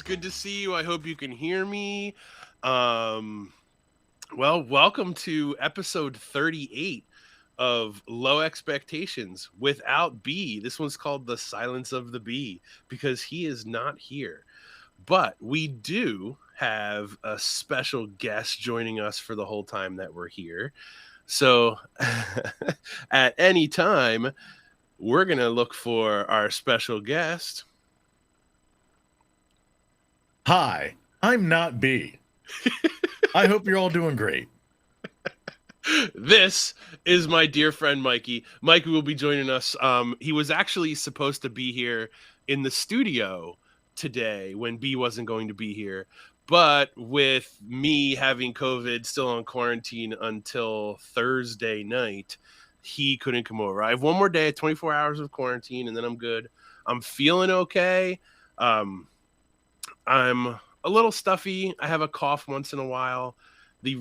It's good to see you. I hope you can hear me. Um, welcome to episode 38 of Low Expectations without B. This one's called The Silence of the Bee because he is not here. But we do have a special guest joining us for the whole time that we're here. So at any time, we're going to look for our special guest. Hi, I'm not B. I hope you're all doing great. This is my dear friend Mikey. Mikey will be joining us. He was actually supposed to be here in the studio today when B wasn't going to be here. But with me having COVID, still on quarantine until Thursday night, he couldn't come over. I have one more day, 24 hours of quarantine, and then I'm good. I'm feeling okay. I'm a little stuffy. I have a cough once in a while. The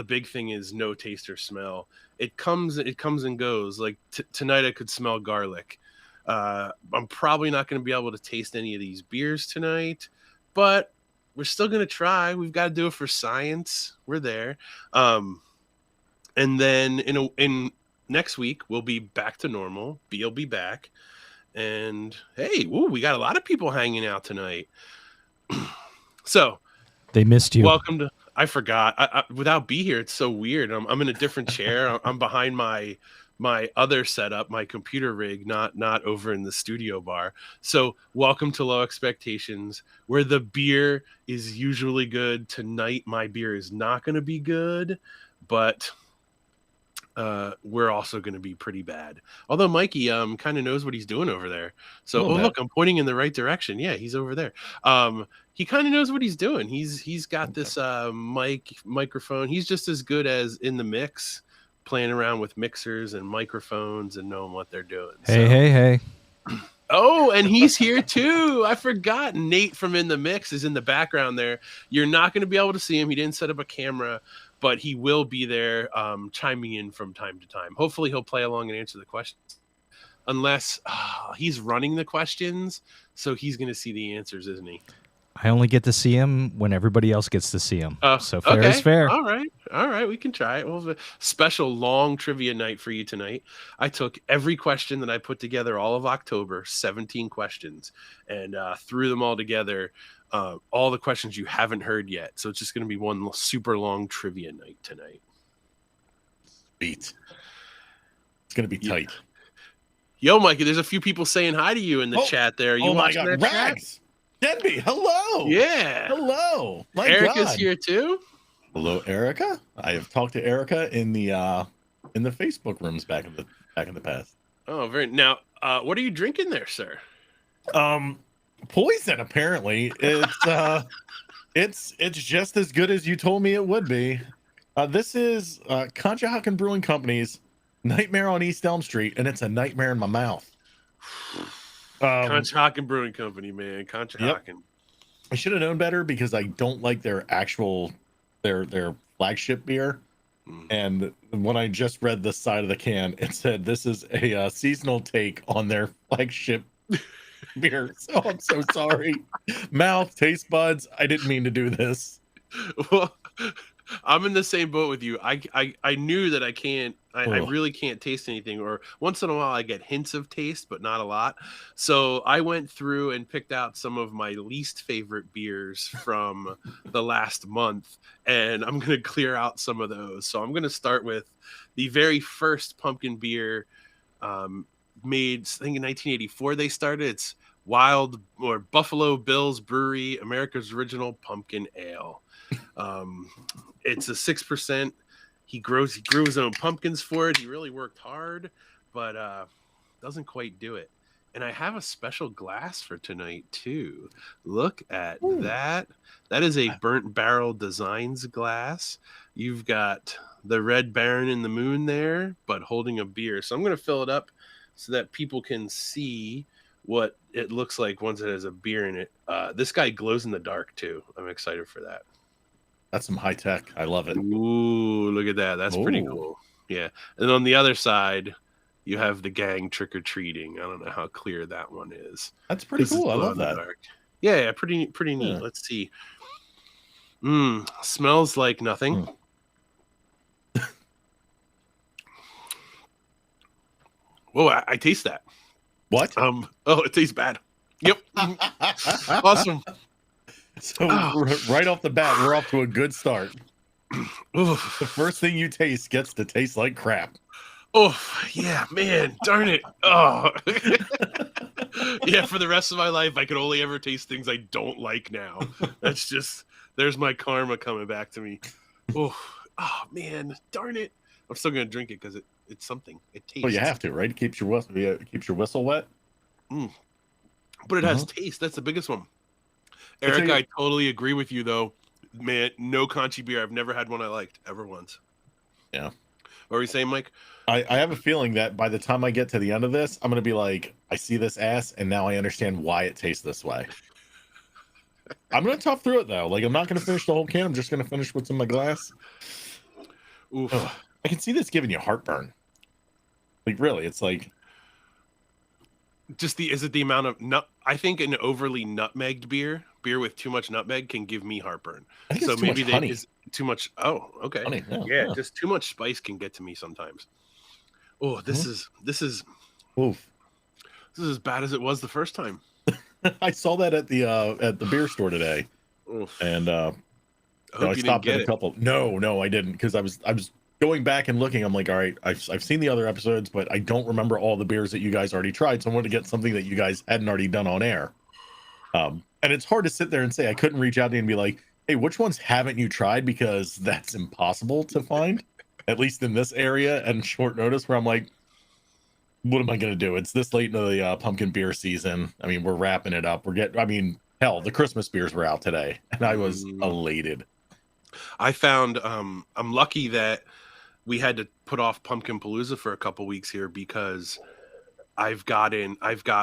big thing is no taste or smell. It comes and goes. Like tonight I could smell garlic. I'm probably not going to be able to taste any of these beers tonight, but we're still going to try. We've got to do it for science. We're there. And then in next week we'll be back to normal. B will be back. And hey, we got a lot of people hanging out tonight. So they missed you. Welcome to. I forgot. I without B here, it's so weird. I'm in a different chair. I'm behind my other setup, my computer rig, not over in the studio bar. So welcome to Low Expectations, where the beer is usually good. Tonight, my beer is not going to be good, but we're also going to be pretty bad. Although Mikey kind of knows what he's doing over there. So look, I'm pointing in the right direction. Yeah, he's over there. He kind of knows what he's doing. He's got this microphone. He's just as good as in the mix, playing around with mixers and microphones and knowing what they're doing. Hey. Oh, and he's here too. I forgot. Nate from In the Mix is in the background there. You're not going to be able to see him. He didn't set up a camera, but he will be there chiming in from time to time. Hopefully he'll play along and answer the questions. Unless he's running the questions, so he's going to see the answers, isn't he? I only get to see him when everybody else gets to see him. So fair is fair. All right. We can try it. We'll have a special long trivia night for you tonight. I took every question that I put together all of October, 17 questions, and threw them all together. All the questions you haven't heard yet. So it's just going to be one super long trivia night tonight. Sweet. It's going to be tight. Yo, Mikey, there's a few people saying hi to you in the chat there. You watching that Rags. Denby, hello. Yeah. Hello. Erica's here too. Hello, Erica. I have talked to Erica in the Facebook rooms back in the past. Oh, very. Now, what are you drinking there, sir? Poison. Apparently, it's just as good as you told me it would be. This is Conshohocken Brewing Company's Nightmare on East Elm Street, and it's a nightmare in my mouth. Conshohocken Brewing Company, man. Conshohocken. Yep. I should have known better because I don't like their flagship beer. And when I just read the side of the can, it said this is a seasonal take on their flagship beer. So I'm so sorry. Mouth, taste buds. I didn't mean to do this. Well, I'm in the same boat with you. I knew that I can't. I really can't taste anything, or once in a while I get hints of taste, but not a lot. So I went through and picked out some of my least favorite beers from the last month, and I'm going to clear out some of those. So I'm going to start with the very first pumpkin beer made, I think in 1984 they started. It's Buffalo Bills Brewery, America's Original Pumpkin Ale. It's a 6%. He grew his own pumpkins for it. He really worked hard, but doesn't quite do it. And I have a special glass for tonight too. Look at that. That is a Burnt Barrel Designs glass. You've got the Red Baron in the moon there, but holding a beer. So I'm going to fill it up so that people can see what it looks like once it has a beer in it. This guy glows in the dark too. I'm excited for that. That's some high tech. I love it. Ooh, look at that. That's pretty cool. Yeah. And on the other side, you have the gang trick-or-treating. I don't know how clear that one is. That's pretty cool. I love that. Dark. Yeah, pretty neat. Yeah. Let's see. Smells like nothing. Whoa, I taste that. What? Oh, it tastes bad. Yep. Awesome. So right off the bat, we're off to a good start. Oof. The first thing you taste gets to taste like crap. Oh, yeah, man. Darn it. Oh. Yeah, for the rest of my life, I could only ever taste things I don't like now. That's just, there's my karma coming back to me. Oh, man. Darn it. I'm still going to drink it because it's something. It tastes. Well, you have to, right? It keeps your whistle wet. But it has taste. That's the biggest one. Eric, I totally agree with you, though. Man, no Conchi beer. I've never had one I liked ever once. Yeah. What were you saying, Mike? I have a feeling that by the time I get to the end of this, I'm going to be like, I see this ass, and now I understand why it tastes this way. I'm going to tough through it, though. Like, I'm not going to finish the whole can. I'm just going to finish what's in my glass. Oof. Ugh. I can see this giving you heartburn. Like, really, it's like... Is it the amount of nut? I think an overly nutmegged beer with too much nutmeg can give me heartburn. I think so it's maybe that is too much. Oh, okay. Honey, yeah, just too much spice can get to me sometimes. Oh, this is Oof. This is as bad as it was the first time. I saw that at the beer store today. Oof. And I stopped at a couple. No, I didn't, because I was going back and looking. I'm like, all right, I've seen the other episodes, but I don't remember all the beers that you guys already tried. So I wanted to get something that you guys hadn't already done on air. And it's hard to sit there and say, I couldn't reach out to you and be like, hey, which ones haven't you tried? Because that's impossible to find, at least in this area and short notice, where I'm like, what am I going to do? It's this late into the pumpkin beer season. I mean, we're wrapping it up. Hell, the Christmas beers were out today, and I was elated. I found, I'm lucky that we had to put off Pumpkin Palooza for a couple weeks here, because I've got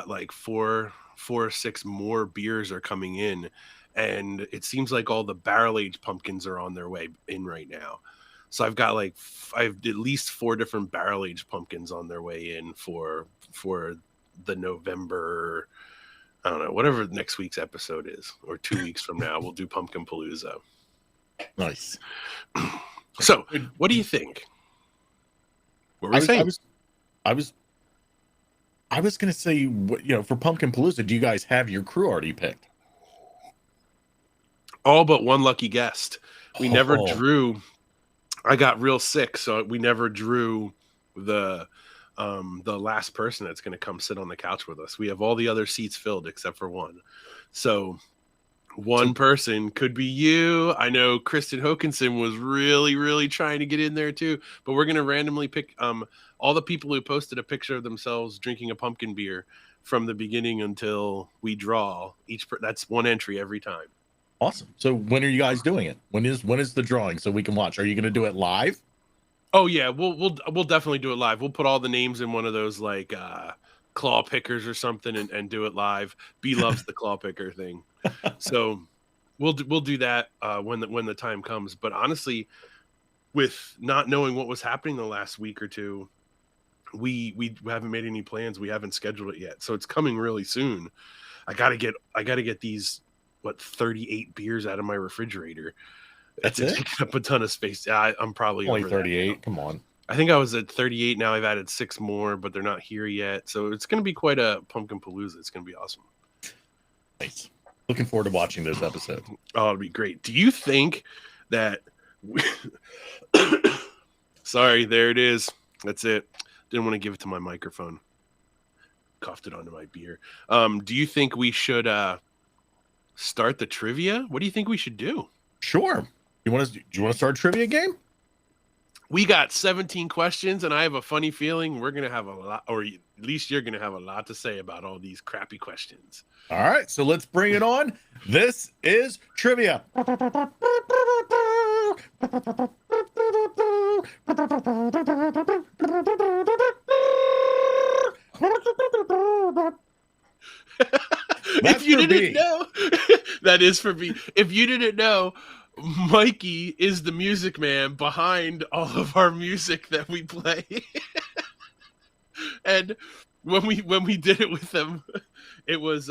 like four or six more beers are coming in, and it seems like all the barrel-aged pumpkins are on their way in right now. So I've got at least 4 different barrel-aged pumpkins on their way in for the November, I don't know, whatever next week's episode is, or 2 weeks from now, we'll do Pumpkin Palooza. Nice. So, what do you think? What were you saying? I was going to say, for Pumpkin Palooza, do you guys have your crew already picked? All but one lucky guest. We never drew. I got real sick, so we never drew the last person that's going to come sit on the couch with us. We have all the other seats filled except for one. So one person could be you. I know Kristen Hokinson was really, really trying to get in there too, but we're going to randomly pick all the people who posted a picture of themselves drinking a pumpkin beer from the beginning until we draw that's one entry every time. Awesome. So when are you guys doing it? When is the drawing so we can watch? Are you going to do it live? Oh yeah, we'll definitely do it live. We'll put all the names in one of those like claw pickers or something and do it live. B loves the claw picker thing. So we'll do that when the time comes. But honestly, with not knowing what was happening the last week or two, we haven't made any plans. We haven't scheduled it yet. So it's coming really soon. I gotta get these 38 beers out of my refrigerator. That's it? Taking up a ton of space. I'm probably only over 38. Come on. I think I was at 38. Now I've added 6 more, but they're not here yet. So it's going to be quite a Pumpkin Palooza. It's going to be awesome. Nice. Looking forward to watching those episodes. Oh, it'll be great. Do you think that sorry, there it is. That's it. Didn't want to give it to my microphone. Coughed it onto my beer. Do you think we should start the trivia? What do you think we should do? Sure. Do you want to start a trivia game? We got 17 questions, and I have a funny feeling we're going to have a lot, or at least you're going to have a lot to say about all these crappy questions. All right, so let's bring it on. This is trivia. If you didn't know, that is for me. If you didn't know, Mikey is the music man behind all of our music that we play. And when we did it with him, it was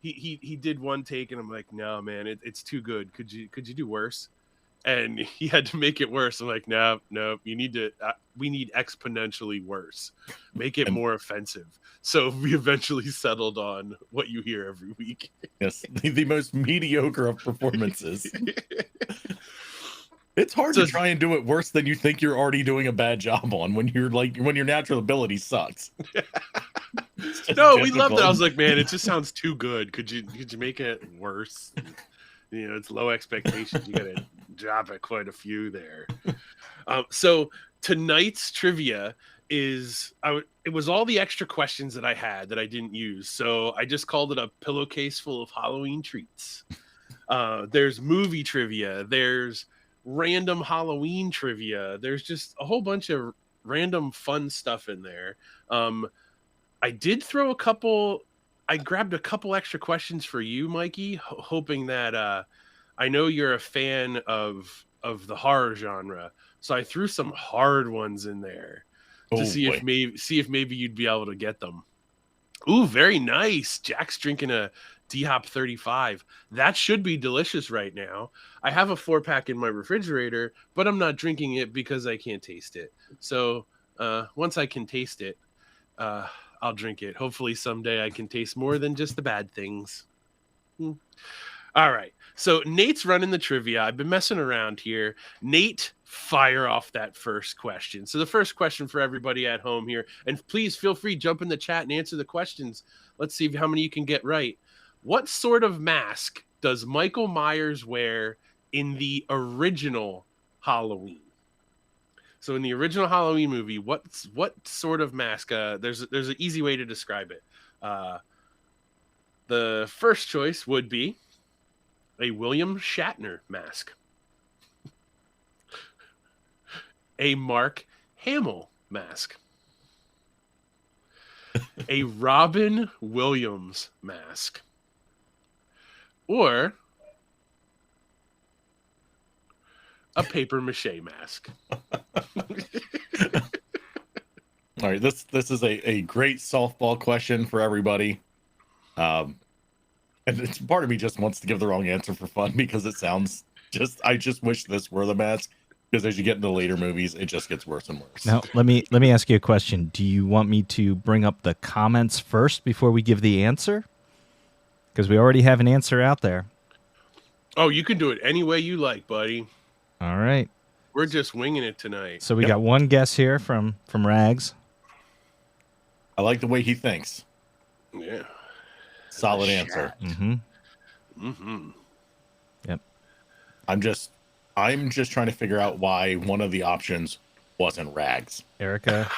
he did one take, and I'm like, no, man, it's too good. Could you do worse? And he had to make it worse. I'm like, no, you need to. We need exponentially worse. Make it more offensive. So we eventually settled on what you hear every week. Yes, the most mediocre of performances. It's hard to try and do it worse than you think you're already doing a bad job on when your natural ability sucks. No, we loved it. I was like, man, it just sounds too good. Could you make it worse? It's low expectations. You gotta drop it quite a few there. So tonight's trivia is it was all the extra questions that I had that I didn't use. So I just called it a pillowcase full of Halloween treats. There's movie trivia. There's random Halloween trivia. There's just a whole bunch of random fun stuff in there. I did throw I grabbed a couple extra questions for you, Mikey, hoping that I know you're a fan of the horror genre. So I threw some hard ones in there to see if maybe you'd be able to get them. Ooh, very nice. Jack's drinking a D-Hop 35. That should be delicious right now. I have a 4-pack in my refrigerator, but I'm not drinking it because I can't taste it. So once I can taste it, I'll drink it. Hopefully someday I can taste more than just the bad things. All right. So Nate's running the trivia. I've been messing around here. Nate, fire off that first question. So the first question for everybody at home here, and please feel free, jump in the chat and answer the questions. Let's see how many you can get right. What sort of mask does Michael Myers wear in the original Halloween? So in the original Halloween movie, what sort of mask? There's an easy way to describe it. The first choice would be a William Shatner mask, a Mark Hamill mask, a Robin Williams mask, or a paper mache mask. All right, this is a great softball question for everybody. And it's part of me just wants to give the wrong answer for fun because it sounds I just wish this were the mask, because as you get into later movies, it just gets worse and worse. Now, let me ask you a question. Do you want me to bring up the comments first before we give the answer? Because we already have an answer out there. Oh, you can do it any way you like, buddy. All right. We're just winging it tonight. So we got one guess here from Rags. I like the way he thinks. Yeah. Solid answer. Mm-hmm. Mm-hmm. Yep. I'm just trying to figure out why one of the options wasn't Rags. Erica.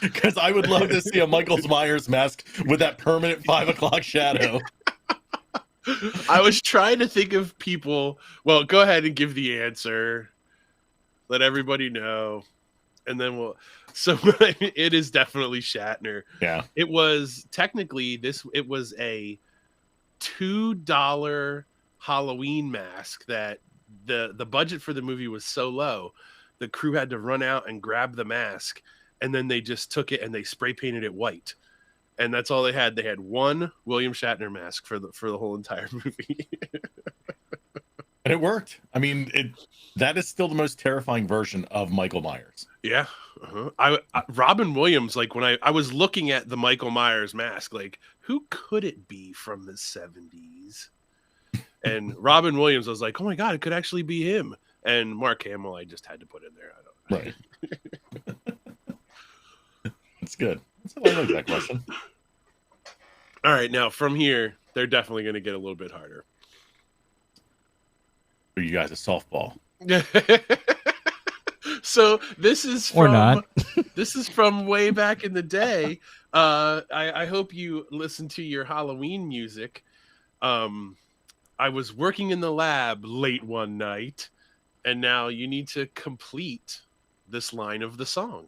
Because I would love to see a Michael Myers mask with that permanent 5 o'clock shadow. I was trying to think of people. Well, go ahead and give the answer. Let everybody know. And then we'll. So it is definitely Shatner. Yeah. It was technically it was a $2 Halloween mask that the budget for the movie was so low, the crew had to run out and grab the mask, and then they just took it and they spray painted it white. And that's all they had. They had one William Shatner mask for the whole entire movie. And it worked. I mean, that is still the most terrifying version of Michael Myers. Yeah. Uh-huh. Robin Williams, like when I was looking at the Michael Myers mask, like who could it be from the 70s? And Robin Williams, I was like, oh my God, it could actually be him. And Mark Hamill, I just had to put in there. Right. That's good. I like that question. All right, now from here, they're definitely going to get a little bit harder. For you guys, a softball. So this is from, or not. This is from way back in the day. I hope you listen to your Halloween music. I was working in the lab late one night, and now you need to complete this line of the song.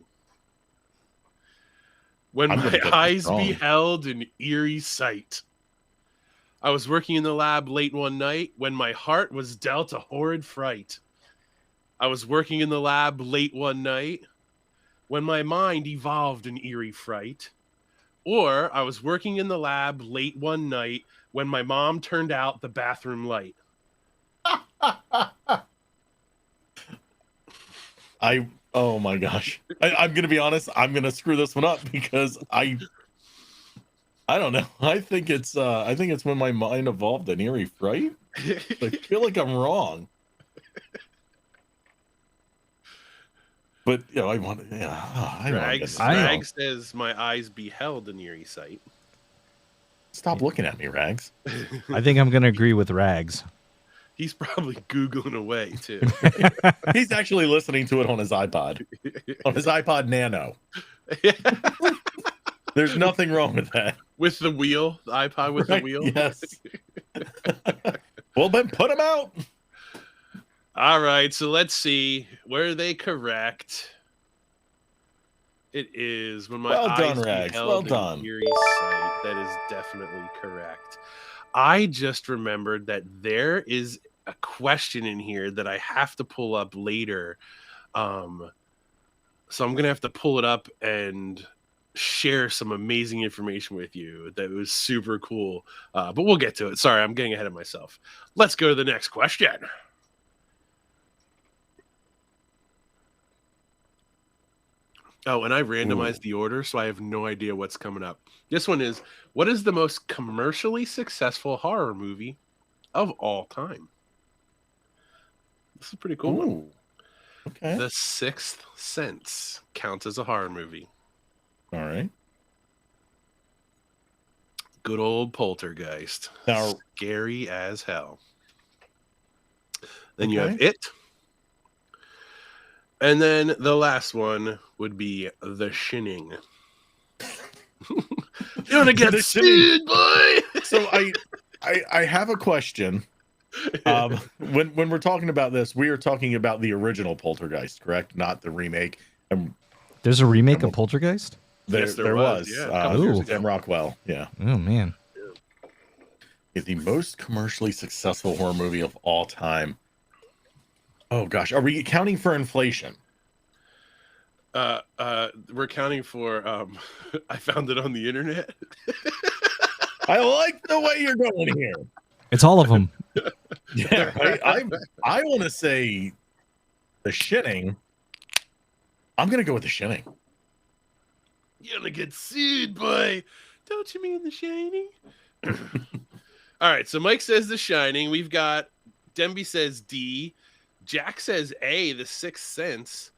When my eyes beheld an eerie sight. I was working in the lab late one night when my heart was dealt a horrid fright. I was working in the lab late one night when my mind evolved an eerie fright. Or I was working in the lab late one night when my mom turned out the bathroom light. Oh my gosh. I'm gonna be honest, I'm gonna screw this one up because I don't know. I think it's when my mind evolved an eerie fright. I feel like I'm wrong. But I want Rags says my eyes beheld an eerie sight. Stop looking at me, Rags. I think I'm going to agree with Rags. He's probably Googling away, too. He's actually listening to it on his iPod. On his iPod Nano. There's nothing wrong with that. With the wheel? The iPod with the wheel? Yes. Well, then put him out. All right, so let's see. Were they correct? It is when my eyes beheld an eerie sight. That is definitely correct. I just remembered that there is a question in here that I have to pull up later. So I'm going to have to pull it up and share some amazing information with you that was super cool. But we'll get to it. Sorry, I'm getting ahead of myself. Let's go to the next question. Oh, and I randomized the order, so I have no idea what's coming up. This one is, what is the most commercially successful horror movie of all time? This is a pretty cool one. Okay. The Sixth Sense counts as a horror movie. All right. Good old Poltergeist. Now, scary as hell. Then you have It. And then the last one would be The Shining. You're gonna get sued, boy. So I have a question. When we're talking about this, we are talking about the original Poltergeist, correct? Not the remake. There's a remake of Poltergeist? There was. Yeah, Sam Rockwell. Yeah. Oh man. Is the most commercially successful horror movie of all time. Oh gosh, are we accounting for inflation? We're accounting for I found it on the internet. I like the way you're going here. It's all of them. Yeah, I want to say The Shining. I'm gonna go with The Shining. You're gonna get sued, boy. Don't you mean The Shining? All right, so Mike says The Shining. We've got Demby says D. Jack says A, The Sixth Sense.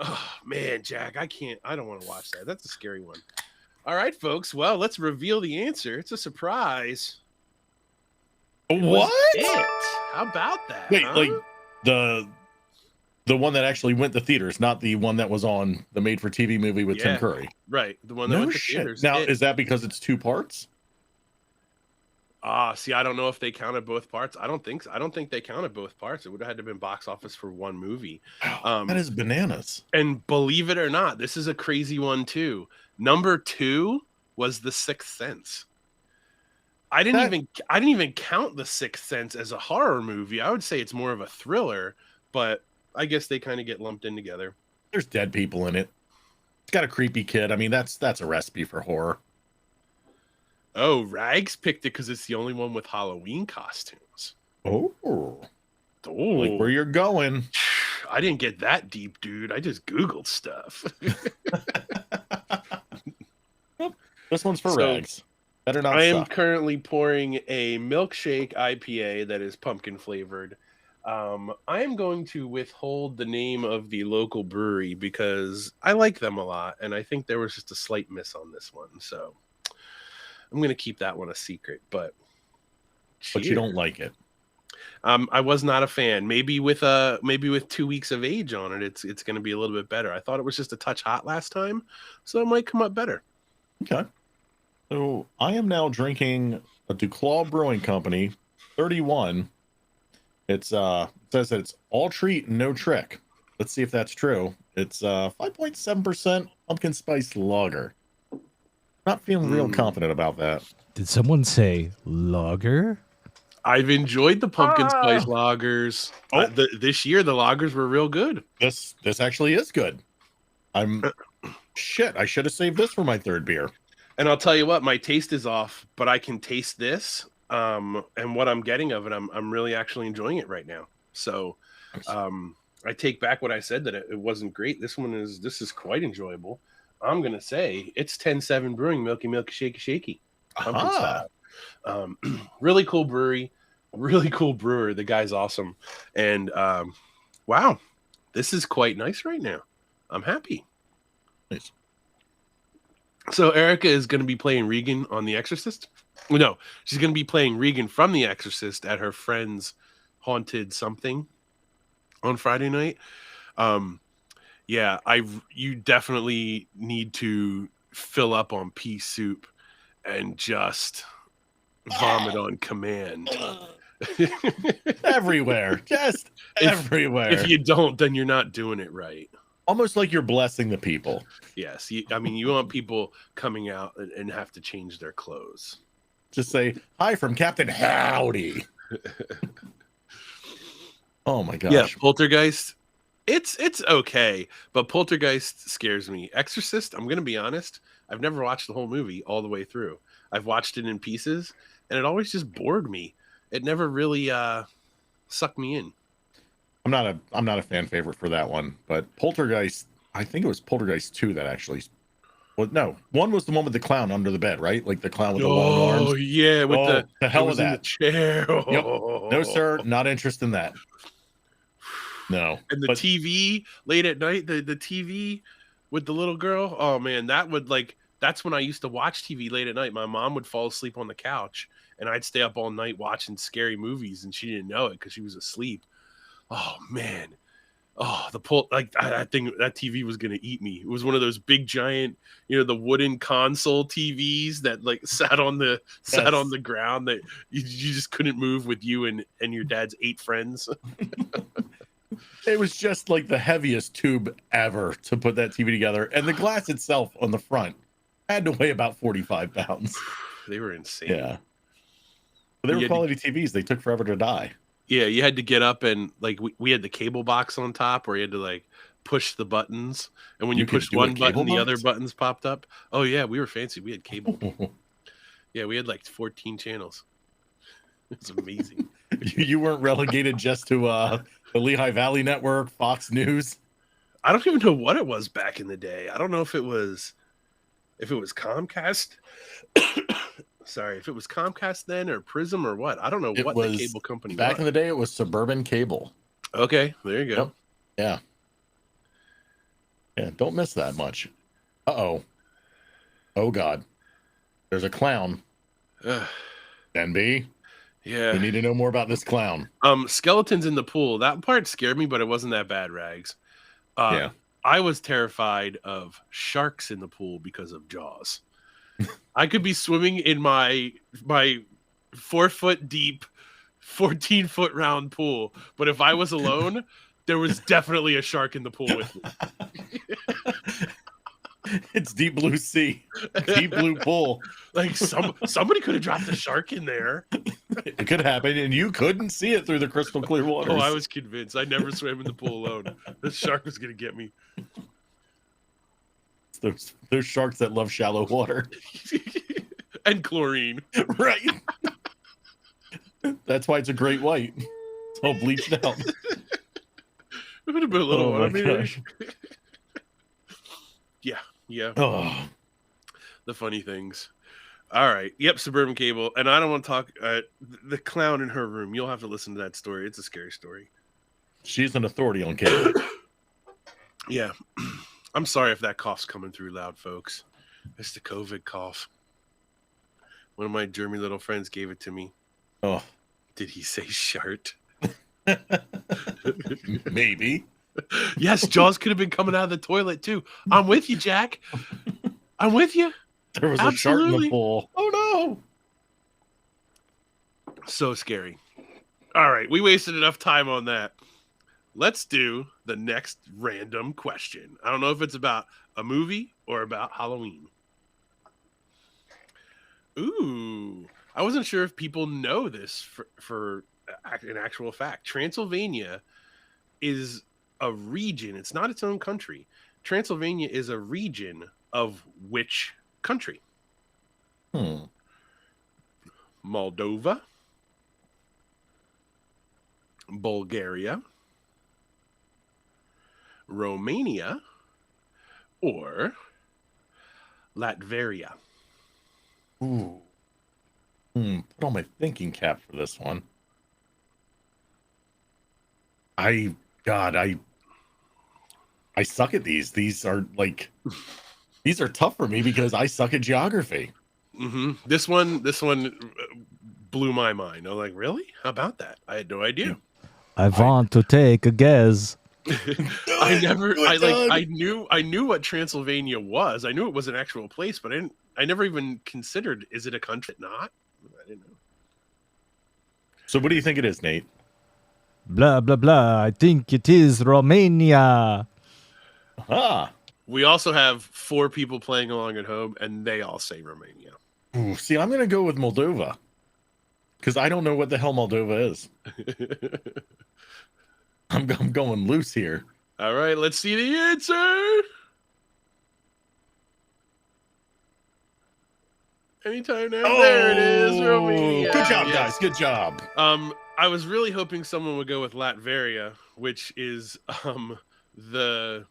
Oh, man, Jack, I don't want to watch that. That's a scary one. All right, folks. Well, let's reveal the answer. It's a surprise. What? It. How about that? Wait, like the one that actually went to theaters, not the one that was on the made-for-TV movie with Tim Curry. Right, the one that went to theaters. Now, is that because it's two parts? See, I don't know if they counted both parts. I don't think they counted both parts. It would have had to have been box office for one movie. That is bananas. And believe it or not, this is a crazy one too. Number 2 was The Sixth Sense. I didn't even count The Sixth Sense as a horror movie. I would say it's more of a thriller, but I guess they kind of get lumped in together. There's dead people in it. It's got a creepy kid. I mean, that's a recipe for horror. Oh, Rags picked it because it's the only one with Halloween costumes. Oh, like where you're going. I didn't get that deep, dude. I just Googled stuff. This one's for Rags. Better not. I am currently pouring a milkshake IPA that is pumpkin flavored. I am going to withhold the name of the local brewery because I like them a lot, and I think there was just a slight miss on this one. So I'm going to keep that one a secret, but you don't like it. I was not a fan. Maybe with 2 weeks of age on it, it's going to be a little bit better. I thought it was just a touch hot last time, so it might come up better. Okay. So I am now drinking a Duclaw Brewing Company 31. It says that it's all treat, no trick. Let's see if that's true. It's 5.7% pumpkin spice lager. Not feeling real confident about that. Did someone say lager? I've enjoyed the pumpkin spice lagers. This year the lagers were real good. This actually is good. I should have saved this for my third beer. And I'll tell you what, my taste is off, but I can taste this. And what I'm getting of it, I'm really actually enjoying it right now. So I take back what I said that it wasn't great. This is quite enjoyable. I'm gonna say it's 10-7 Brewing, Milky Shaky Shaky. Pumpkin style. Really cool brewery, really cool brewer. The guy's awesome. And wow, this is quite nice right now. I'm happy. Nice. So Erica is going to be playing Regan on The Exorcist. Well, no, she's going to be playing Regan from The Exorcist at her friend's haunted something on Friday night. Yeah, you definitely need to fill up on pea soup and just vomit on command. Everywhere, just everywhere. If you don't, then you're not doing it right. Almost like you're blessing the people. Yes, you want people coming out and have to change their clothes. Just say hi from Captain Howdy. Oh my gosh. Yeah, Poltergeist. It's okay, but Poltergeist scares me. Exorcist, I'm gonna be honest, I've never watched the whole movie all the way through. I've watched it in pieces, and it always just bored me. It never really sucked me in. I'm not a fan favorite for that one, but Poltergeist, I think it was Poltergeist 2 that actually. Well, no, one was the one with the clown under the bed, right? Like the clown with the long arms. Oh yeah, with the hell with that chair. Yep. No, sir, not interested in that. No. And the TV late at night, the TV with the little girl. Oh man, that's when I used to watch TV late at night. My mom would fall asleep on the couch, and I'd stay up all night watching scary movies, and she didn't know it because she was asleep. Oh man. Oh, I think that TV was gonna eat me. It was one of those big giant, the wooden console TVs that like sat on the ground that you just couldn't move with you and your dad's 8 friends. It was just like the heaviest tube ever to put that TV together, and the glass itself on the front had to weigh about 45 pounds. They were insane. Yeah, but they were quality TVs. They took forever to die. Yeah, you had to get up and like we had the cable box on top where you had to like push the buttons, and when you pushed one button, the other buttons popped up. Oh yeah, we were fancy. We had cable. Yeah, we had like 14 channels. It's amazing. You weren't relegated just to the Lehigh Valley Network, Fox News. I don't even know what it was back in the day. I don't know if it was Comcast. Sorry, if it was Comcast then or Prism or what. I don't know what the cable company was. Back in the day, it was Suburban Cable. Okay, there you go. Yep. Yeah, don't miss that much. Uh-oh. Oh, God. There's a clown. NB. Yeah. We need to know more about this clown. Skeletons in the pool. That part scared me, but it wasn't that bad, Rags. Yeah. I was terrified of sharks in the pool because of Jaws. I could be swimming in my 4-foot deep, 14-foot round pool, but if I was alone, there was definitely a shark in the pool with me. It's deep blue sea, deep blue pool. Like somebody could have dropped a shark in there. It could happen, and you couldn't see it through the crystal clear waters. Oh, I was convinced. I never swam in the pool alone. The shark was gonna get me. Those sharks that love shallow water and chlorine, right? That's why it's a great white. It's all bleached out. It would have been a little. Oh my gosh. Yeah. Oh. The funny things. All right. Yep. Suburban Cable. And I don't want to talk the clown in her room. You'll have to listen to that story. It's a scary story. She's an authority on cable. Yeah. I'm sorry if that cough's coming through loud, folks. It's the COVID cough. One of my germy little friends gave it to me. Oh. Did he say shart? Maybe. Yes, Jaws could have been coming out of the toilet too. I'm with you, Jack. I'm with you. There was a shark in the pool. Oh no. So scary. All right, we wasted enough time on that. Let's do the next random question. I don't know if it's about a movie or about Halloween. Ooh, I wasn't sure if people know this for an actual fact. Transylvania is a region. It's not its own country. Transylvania is a region of which country? Hmm. Moldova, Bulgaria, Romania, or Latveria? Ooh. Put on my thinking cap for this one. God, I suck at these. These are tough for me because I suck at geography. This one blew my mind. I'm like, really? How about that? I had no idea. I want to take a guess. I knew what Transylvania was. I knew it was an actual place, but I never even considered, is it a country? Not? I didn't know. So what do you think it is, Nate? Blah, blah, blah. I think it is Romania. Ah. We also have 4 people playing along at home, and they all say Romania. Ooh, see, I'm going to go with Moldova because I don't know what the hell Moldova is. I'm going loose here. All right, let's see the answer. Anytime now. There it is, Romania. Good job, guys. Good job. I was really hoping someone would go with Latveria, which is the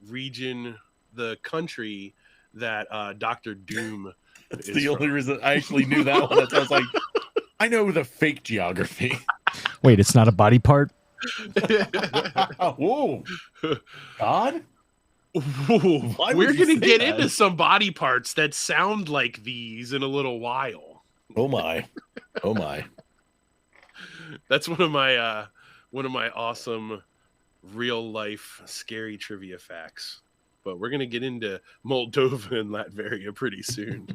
region, the country that Dr. Doom That's is the only from. reason I actually knew that one. I was like, I know the fake geography. Wait, it's not a body part? Whoa. God? Why We're would you going to say get that? into some body parts that sound like these in a little while. Oh my. Oh my. That's one of my awesome real life scary trivia facts. But we're going to get into Moldova and Latveria pretty soon.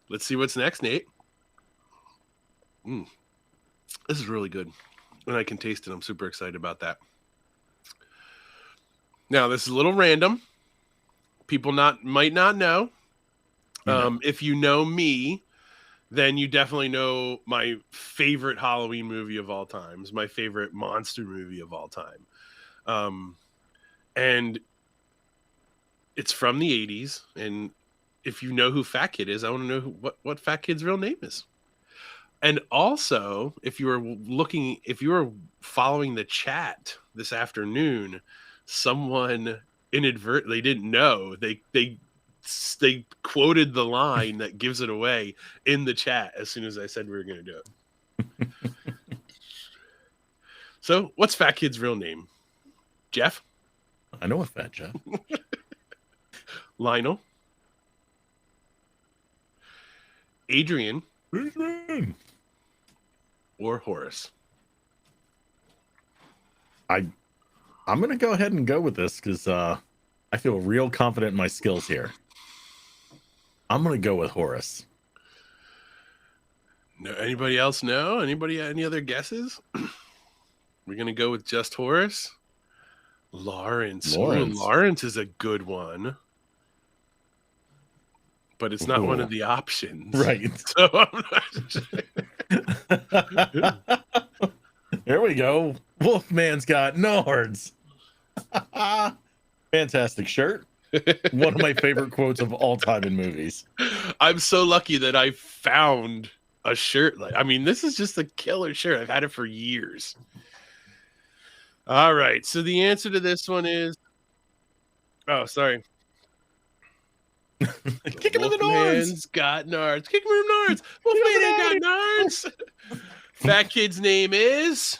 Let's see what's next, Nate. This is really good. And I can taste it. I'm super excited about that. Now, this is a little random. People might not know. If you know me, then you definitely know my favorite Halloween movie of all time. It's my favorite monster movie of all time. And it's from the 80s. And if you know who Fat Kid is, I want to know what Fat Kid's real name is. And also, if you were following the chat this afternoon, someone inadvertently didn't know. They quoted the line that gives it away in the chat as soon as I said we were going to do it. So, what's Fat Kid's real name? Jeff? I know a Fat Jeff. Lionel? Adrian? Or Horace? I'm going to go ahead and go with this because I feel real confident in my skills here. I'm going to go with Horace. No, anybody else know? Any other guesses? We're going to go with just Horace? Lawrence. Ooh, Lawrence is a good one. But it's not one of the options. Right. So I'm not There we go. Wolfman's got Nards. Fantastic shirt. One of my favorite quotes of all time in movies. I'm so lucky that I found a shirt. This is just a killer shirt. I've had it for years. All right. So the answer to this one is... Oh, sorry. Kick him in the Wolfman's Nards. got Nards. Kick him in the Nards. Wolfman ain't got Nards. Fat Kid's name is...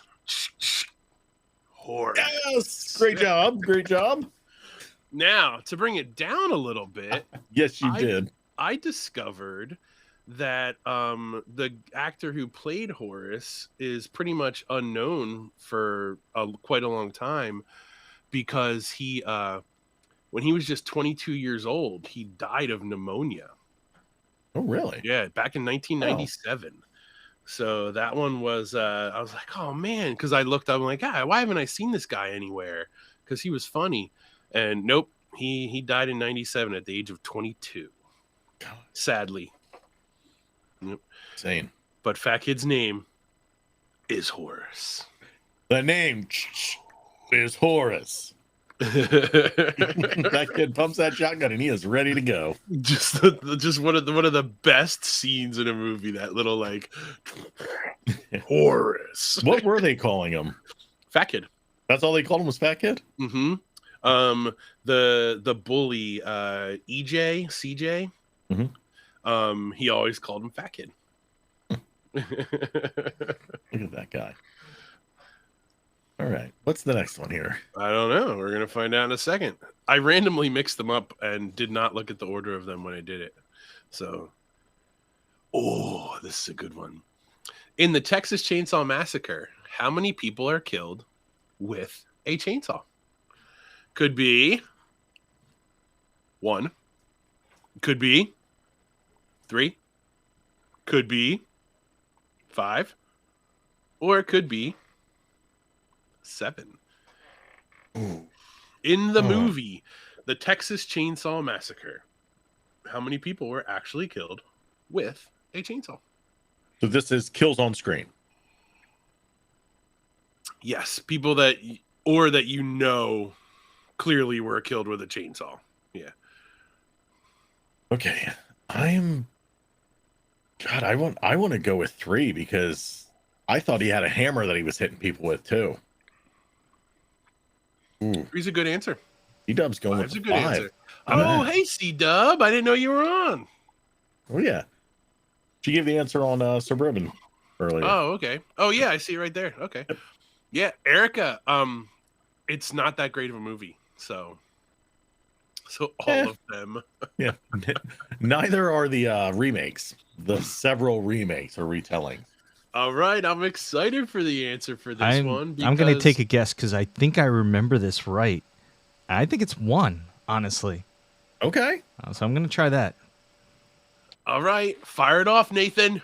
Horace. Yes. Great job. Great job. Now, to bring it down a little bit, Yes, you did. I discovered that the actor who played Horace is pretty much unknown for quite a long time because he, when he was just 22 years old, he died of pneumonia. Oh, really? Yeah, back in 1997. Oh. So that one was, I was like, oh man, because I looked up, I'm like, why haven't I seen this guy anywhere? Because he was funny. And nope, he died in 97 at the age of 22. God. Sadly. Yep. Insane. But Fat Kid's name is Horace. The name is Horace. That kid pumps that shotgun and he is ready to go. Just one of the best scenes in a movie. That little like Horace. What were they calling him? Fat kid. That's all they called him was Fat Kid? Mm-hmm. The bully, EJ, CJ. Mm-hmm. He always called him Fat Kid. Look at that guy. All right. What's the next one here? I don't know. We're gonna find out in a second. I randomly mixed them up and did not look at the order of them when I did it. So, oh, this is a good one. In the Texas Chainsaw Massacre, how many people are killed with a chainsaw? Could be 1. Could be 3. Could be 5. Or it could be 7. Ooh. In the movie, the Texas Chainsaw Massacre, how many people were actually killed with a chainsaw? So this is kills on screen. Yes, people that you know clearly were killed with a chainsaw. Yeah. Okay. I want to go with 3 because I thought he had a hammer that he was hitting people with too. Ooh. 3's a good answer. C-Dub's going with 5's a good 5. answer. Oh, hey, C-Dub. I didn't know you were on. Oh yeah. She gave the answer on Suburban earlier. Oh, okay. Oh, yeah, I see it right there. Okay. Yeah, Erica, it's not that great of a movie. So all of them. Yeah. Neither are the remakes. The several remakes or retellings. All right, I'm excited for the answer for this one. I'm going to take a guess because I think I remember this right. I think it's 1, honestly. Okay. So I'm going to try that. All right, fire it off, Nathan.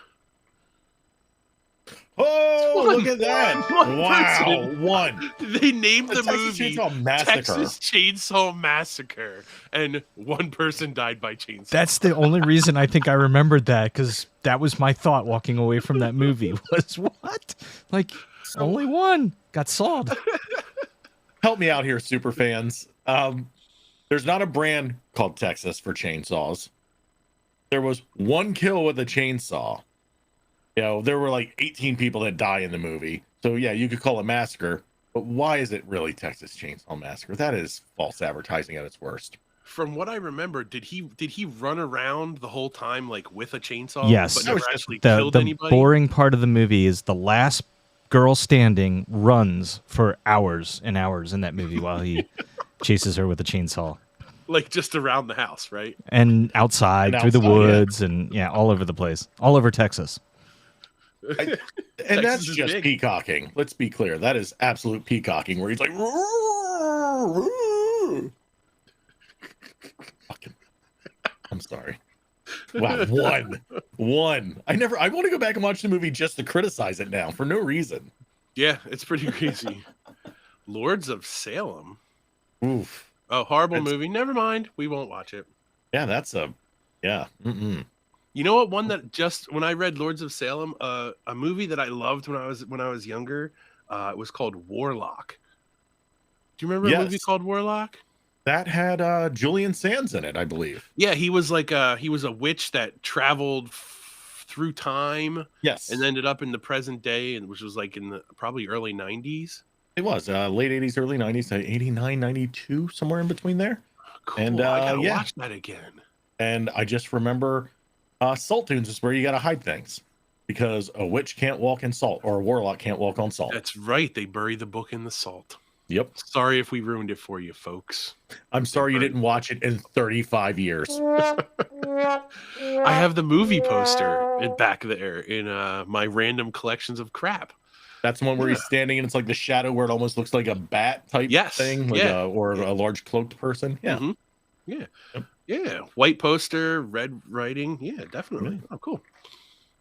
Oh, look at that. Wow. 1. They named the Texas movie Chainsaw Massacre. Texas Chainsaw Massacre, and 1 person died by chainsaw. That's the only reason I think I remembered that, because that was my thought walking away from that movie was, what? Like, only 1 got sawed. Help me out here, super fans. There's not a brand called Texas for chainsaws. There was 1 kill with a chainsaw. You know, there were like 18 people that die in the movie. So yeah, you could call it massacre, but why is it really Texas Chainsaw Massacre? That is false advertising at its worst. From what I remember, did he run around the whole time like with a chainsaw? Yes. But never actually the killed anybody? boring part of the movie is the last girl standing runs for hours and hours in that movie while he chases her with a chainsaw. Like just around the house, right? And outside, through the woods, and all over the place. All over Texas. And that's just peacocking. Let's be clear. That is absolute peacocking where he's like, I'm sorry. Wow, 1. I want to go back and watch the movie just to criticize it now for no reason. Yeah, it's pretty crazy. Lords of Salem. Oof. Oh, horrible movie. Never mind. We won't watch it. Yeah, that's yeah. Mm-mm. You know what? One that just when I read Lords of Salem, a movie that I loved when I was younger, it was called Warlock. Do you remember a movie called Warlock? That had Julian Sands in it, I believe. Yeah, he was like he was a witch that traveled through time. Yes, and ended up in the present day, and which was like in the probably early 90s. It was late 80s, early 90s, 89, 92, somewhere in between there. Cool. And I gotta watch that again. And I just remember salt tunes is where you gotta hide things because a witch can't walk in salt or a warlock can't walk on salt. That's right. They bury the book in the salt. Yep. Sorry if we ruined it for you, folks. I'm sorry you didn't watch it in 35 years. I have the movie poster back there in my random collections of crap. That's the one where he's standing and it's like the shadow where it almost looks like a bat type thing, like or a large cloaked person. Yeah. Mm-hmm. Yeah. Yep. Yeah. White poster, red writing. Yeah, definitely. Really? Oh, cool.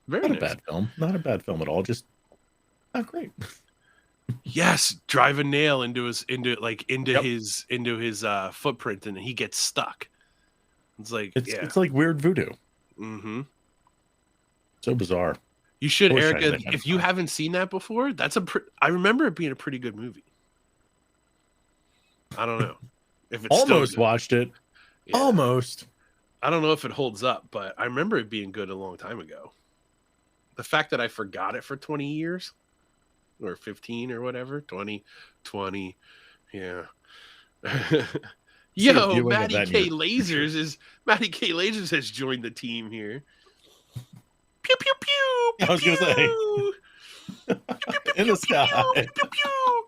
Very not nice. a bad film. Not a bad film at all. Just not great. Yes, drive a nail into his footprint and he gets stuck. It's like it's like weird voodoo. Mm-hmm. So bizarre. You should, Erica. If you haven't seen that before, I remember it being a pretty good movie. I don't know if it's Almost still good. watched it. Yeah. Almost. I don't know if it holds up, but I remember it being good a long time ago. The fact that I forgot it for 20 years or 15 or whatever, 20, yeah. Yo, Matty K Lasers has joined the team here. Pew pew pew. I was gonna say in the sky. Pew, pew, pew.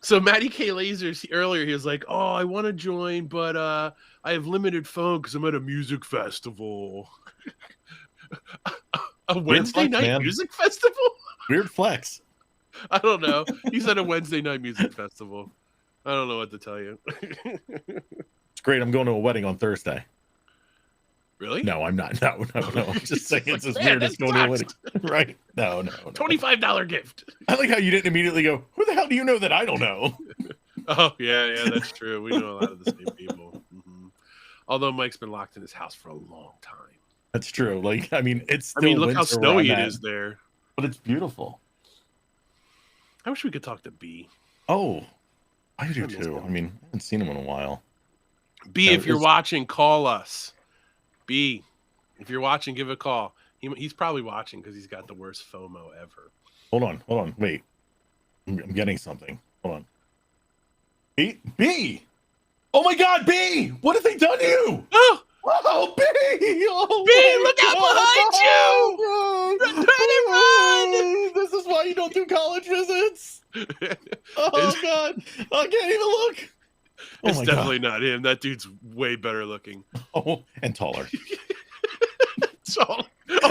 So Matty K Lasers earlier he was like, "Oh, I want to join, but I have limited phone because I'm at a music festival." A Wednesday night music festival? Weird flex. I don't know. He's at a Wednesday night music festival. I don't know what to tell you. It's great. I'm going to a wedding on Thursday. Really? No, I'm not. No. I'm just saying it's as like, weird as going to a wedding. Right? No. $25 gift. I like how you didn't immediately go, who the hell do you know that I don't know? Oh, yeah, that's true. We know a lot of the same people. Mm-hmm. Although Mike's been locked in his house for a long time. That's true. Like, I mean, it's still look how winter snowy where I'm it at, is there. but it's beautiful. I wish we could talk to B. Oh, I do too. I mean, I haven't seen him in a while. B, if you're watching, call us. B, if you're watching, give a call. He's probably watching because he's got the worst FOMO ever. Hold on. Wait. I'm getting something. Hold on. B! Oh my God, B! What have they done to you? Oh, B! Oh, B, look out behind you! Run! This is why you don't do college visits. Oh God, I can't even look. It's definitely not him. That dude's way better looking. Oh, and taller. Oh,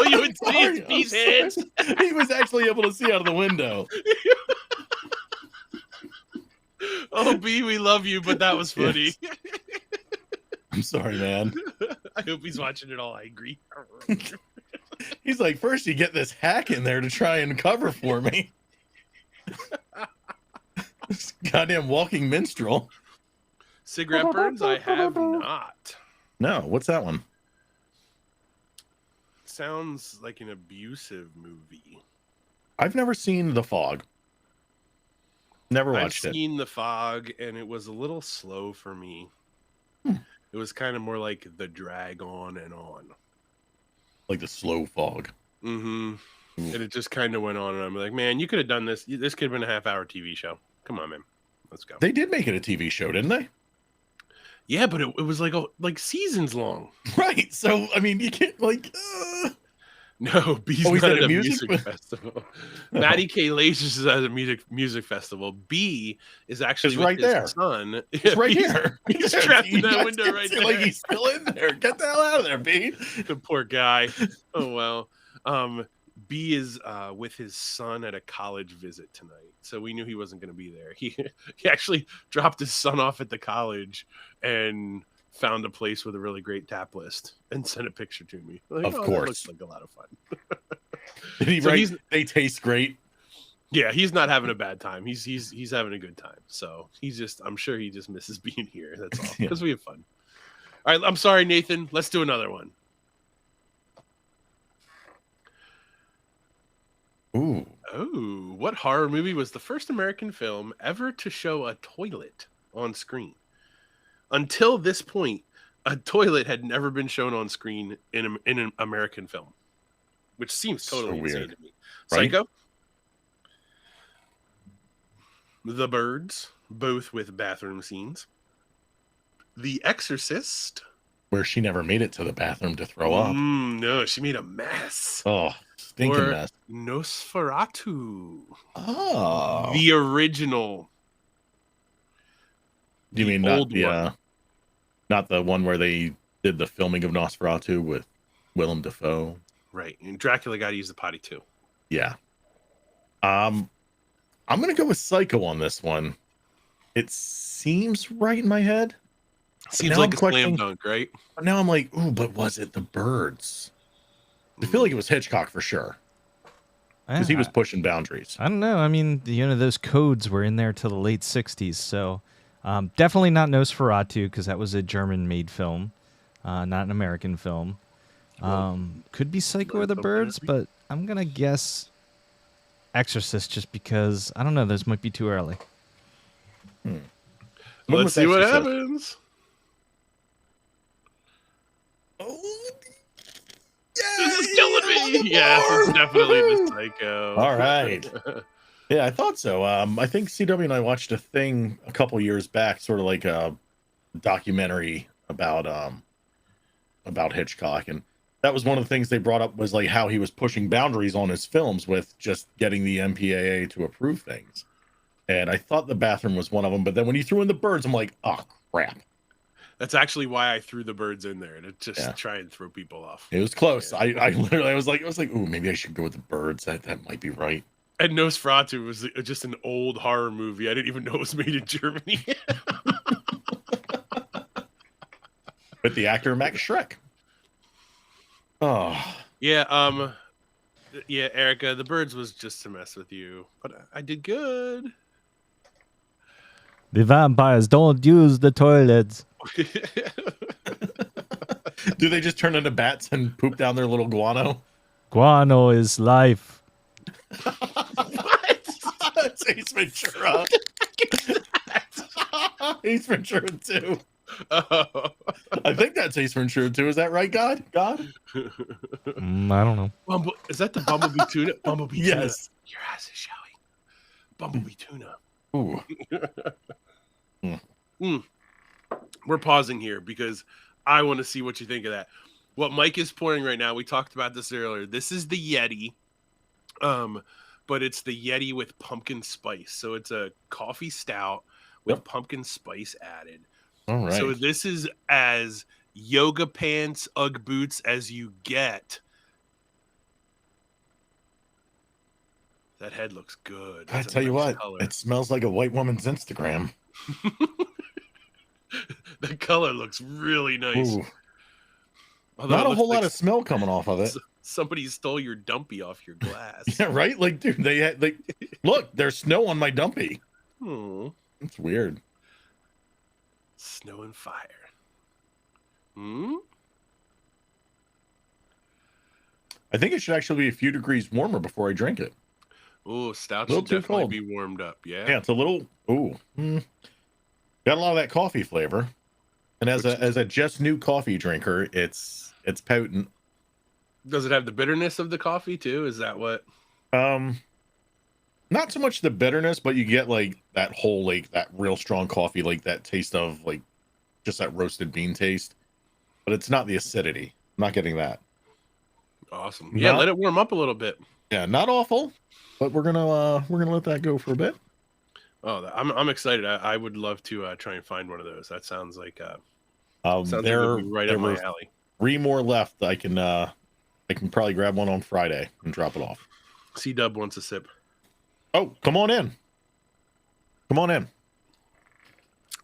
you would see his B's hands. He was actually able to see out of the window. Oh, B, we love you, but that was funny. Yes. I'm sorry, man. I hope he's watching it all angry. He's like, first you get this hack in there to try and cover for me. This goddamn walking minstrel. Cigarette burns? I have not. No, what's that one? Sounds like an abusive movie. I've never seen The Fog. Never watched it. I've seen The Fog, and it was a little slow for me. It was kind of more like The Drag On and On. Like the slow fog. Mm-hmm. And it just kind of went on, and I'm like, man, you could have done this. This could have been a half-hour TV show. Come on, man. Let's go. They did make it a TV show, didn't they? Yeah, but it was like seasons long. Right. So, I mean, you can't like... No, B's not at a music festival. Matty K Lasers is at a music festival. B is actually with right his there. son. It's right here. He's trapped in that window right there. Like he's still in there. Get the hell out of there, B. The poor guy. Oh well. B is with his son at a college visit tonight, so we knew he wasn't going to be there. He actually dropped his son off at the college and found a place with a really great tap list and sent a picture to me. Like, of course, that looks like a lot of fun. Did he write, they taste great? Yeah, he's not having a bad time. He's having a good time. So I'm sure he just misses being here. That's all, because we have fun. All right, I'm sorry, Nathan. Let's do another one. Ooh. Oh, what horror movie was the first American film ever to show a toilet on screen? Until this point, a toilet had never been shown on screen in an American film, which seems totally insane to me. Right? Psycho, The Birds, both with bathroom scenes, The Exorcist, where she never made it to the bathroom to throw up. No, she made a mess. Oh, stinking mess. Nosferatu. Oh, The original. Do you mean not the one where they did the filming of Nosferatu with Willem Dafoe? Right, and Dracula got to use the potty too. Yeah. I'm gonna go with Psycho on this one. It seems right in my head. Seems like a slam dunk, right? Now I'm like, ooh, but was it The Birds? I feel like it was Hitchcock for sure, because he was pushing boundaries. I don't know. I mean, those codes were in there till the late '60s, so definitely not Nosferatu, because that was a German-made film, not an American film. Could be Psycho or The Birds, but I'm gonna guess Exorcist, just because I don't know. Those might be too early. When Let's was see what Exorcist? happens. Oh, This is yay, killing I'm on me. the Yes, it's board! definitely the Woohoo! Psycho. All right. Yeah, I thought so. I think CW and I watched a thing a couple years back, sort of like a documentary about Hitchcock, and that was one of the things they brought up was like how he was pushing boundaries on his films with just getting the MPAA to approve things. And I thought The Bathroom was one of them, but then when you threw in The Birds, I'm like, oh crap. That's actually why I threw the birds in there to just Yeah. try and throw people off. It was close. Yeah. I literally I was like, ooh, maybe I should go with The Birds. That might be right. And Nosferatu was just an old horror movie. I didn't even know it was made in Germany. With the actor Max Schreck. Oh, yeah, yeah, Erica, the birds was just to mess with you, but I did good. The vampires don't use the toilets. do they just turn into bats and poop down their little guano? Guano is life. What? That's Ace Ventura. Ace Ventura 2. Oh. I think that's Ace Ventura 2. Is that right, God? God? I don't know. Is that the Bumblebee tuna? Bumblebee tuna. Yes. Your ass is showing. Bumblebee tuna. Ooh. We're pausing here because I want to see what you think of that. What Mike is pouring right now, we talked about this earlier. This is the Yeti. But it's the Yeti with pumpkin spice. So it's a coffee stout with pumpkin spice added. All right. So this is as yoga pants, Ugg boots as you get. That head looks good. I That's a tell you nice what, color. it smells like a white woman's Instagram. The color looks really nice. Ooh. Although Not it a looks whole like lot of smell coming off of it. somebody stole your dumpy off your glass. Yeah, right? Like, dude, they had like, look, there's snow on my dumpy. Oh, It's weird. snow and fire. Hmm? I think it should actually be a few degrees warmer before I drink it. Oh, stout Little should too definitely cold. be warmed up. Yeah. Yeah, it's a little got a lot of that coffee flavor. And as a just new coffee drinker, it's potent. Does it have the bitterness of the coffee too? Is that what? Not so much the bitterness, but you get like that whole like that real strong coffee, like that taste of like just that roasted bean taste. But it's not the acidity. I'm not getting that. Awesome. Yeah, Not- let it warm up a little bit. Yeah, not awful, but we're gonna let that go for a bit. Oh, I'm excited. I would love to try and find one of those. That sounds like sounds like it There would be right there up my were alley. 3 more left. I can probably grab one on Friday and drop it off. C-Dub wants a sip. Oh, come on in. Come on in.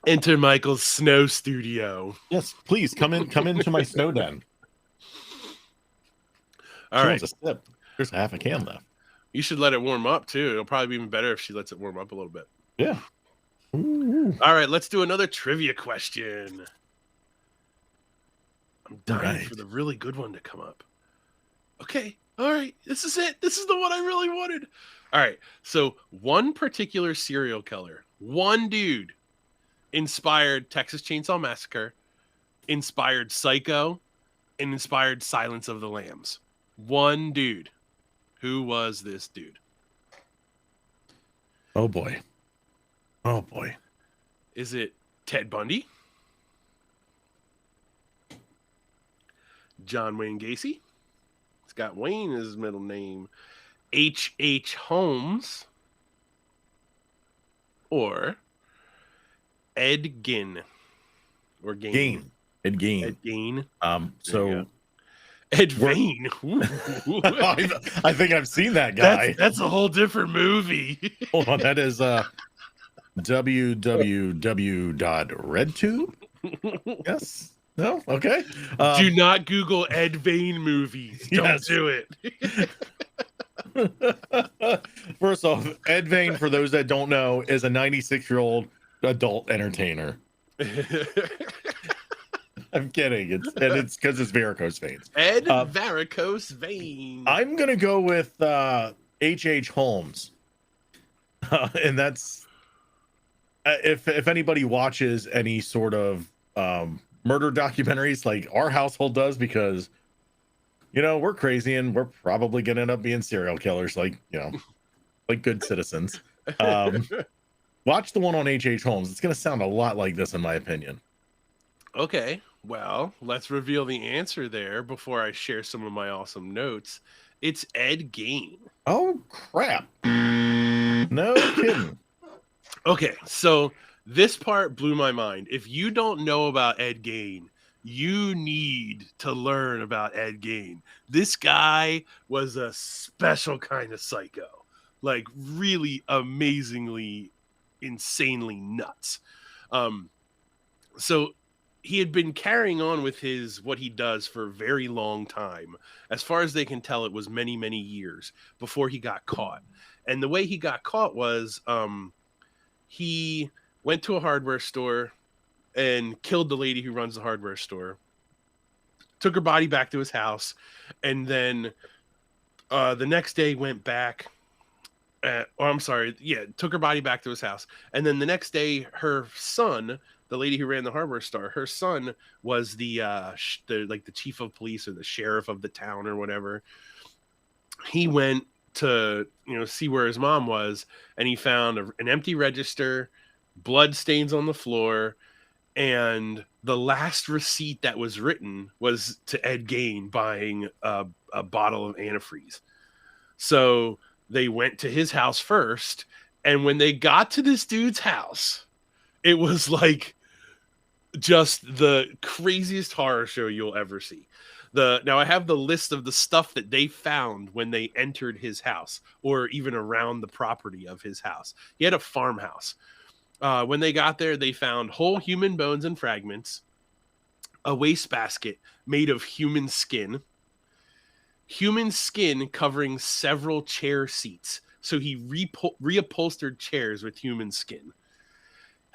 Enter Michael's snow studio. Yes, please come into my snow den. All She right. wants a sip. There's half a can left. You should let it warm up too. It'll probably be even better if she lets it warm up a little bit. Yeah. Ooh. All right, let's do another trivia question. I'm dying Right. for the really good one to come up. Okay. All right. This is it. This is the one I really wanted. All right. So, one particular serial killer, one dude inspired Texas Chainsaw Massacre, inspired Psycho, and inspired Silence of the Lambs. One dude. Who was this dude? Oh boy. Oh boy. Is it Ted Bundy? John Wayne Gacy? It's got Wayne as his middle name. H.H. Holmes? Or Ed Gein? Or Gain? Gain. Ed Gain. Ed Gein? There you So go. Ed Vane. Ooh. I think I've seen that guy. That's a whole different movie. Hold on, that is www.redtube. Yes. No. Okay. Do not Google Ed Vane movies. Don't Yes. do it. First off, Ed Vane, for those that don't know, is a 96-year-old adult entertainer. I'm kidding. It's because it's varicose veins. Ed Varicose Vein. I'm gonna go with H.H. Holmes, and that's if anybody watches any sort of murder documentaries like our household does, because we're crazy and we're probably gonna end up being serial killers, like like good citizens. Watch the one on H.H. Holmes. It's gonna sound a lot like this, in my opinion. Okay, well, let's reveal the answer there before I share some of my awesome notes. It's Ed Gein. Oh crap! No kidding. Okay, so this part blew my mind. If you don't know about Ed Gein, you need to learn about Ed Gein. This guy was a special kind of psycho, like really amazingly, insanely nuts. So he had been carrying on with what he does for a very long time. As far as they can tell, it was many, many years before he got caught. And the way he got caught was he went to a hardware store and killed the lady who runs the hardware store, took her body back to his house, and then the next day went back. Took her body back to his house. And then the next day, her son, the lady who ran the hardware store, her son was the chief of police or the sheriff of the town or whatever. He went to see where his mom was, and he found an empty register, blood stains on the floor, and the last receipt that was written was to Ed Gein buying a bottle of antifreeze. So they went to his house first, and when they got to this dude's house, it was like just the craziest horror show you'll ever see. Now I have the list of the stuff that they found when they entered his house, or even around the property of his house. He had a farmhouse. When they got there, they found whole human bones and fragments, a wastebasket made of human skin covering several chair seats. So he reupholstered chairs with human skin.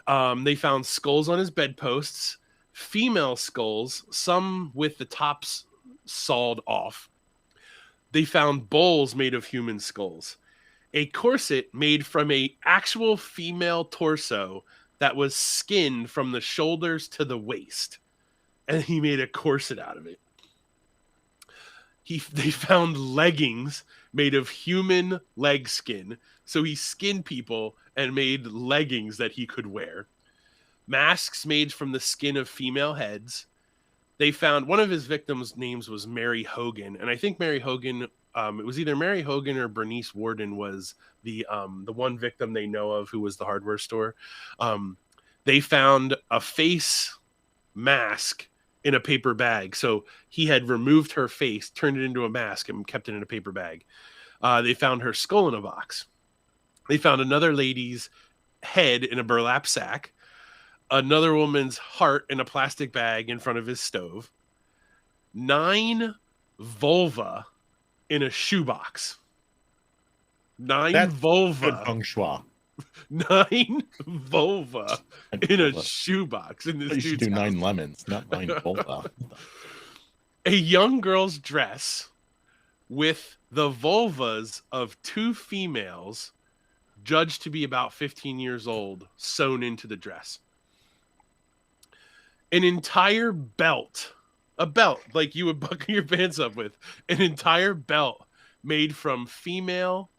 They found skulls on his bedposts, female skulls, some with the tops sawed off. They found bowls made of human skulls, a corset made from an actual female torso that was skinned from the shoulders to the waist, and he made a corset out of it. They found leggings made of human leg skin, so he skinned people and made leggings that he could wear. Masks made from the skin of female heads. They found one of his victims' names was Mary Hogan, and I think Mary Hogan, it was either Mary Hogan or Bernice Warden was the one victim they know of who was the hardware store. They found a face mask in a paper bag. So he had removed her face, turned it into a mask, and kept it in a paper bag. They found her skull in a box. They found another lady's head in a burlap sack, another woman's heart in a plastic bag in front of his stove, 9 vulva in a shoebox. 9 That's vulva. Good feng shui. 9 vulva in a shoebox. In this You should dude's do 9 house. lemons, not 9 vulva. A young girl's dress with the vulvas of 2 females, judged to be about 15 years old, sewn into the dress. An entire belt, a belt like you would buckle your pants up with, an entire belt made from female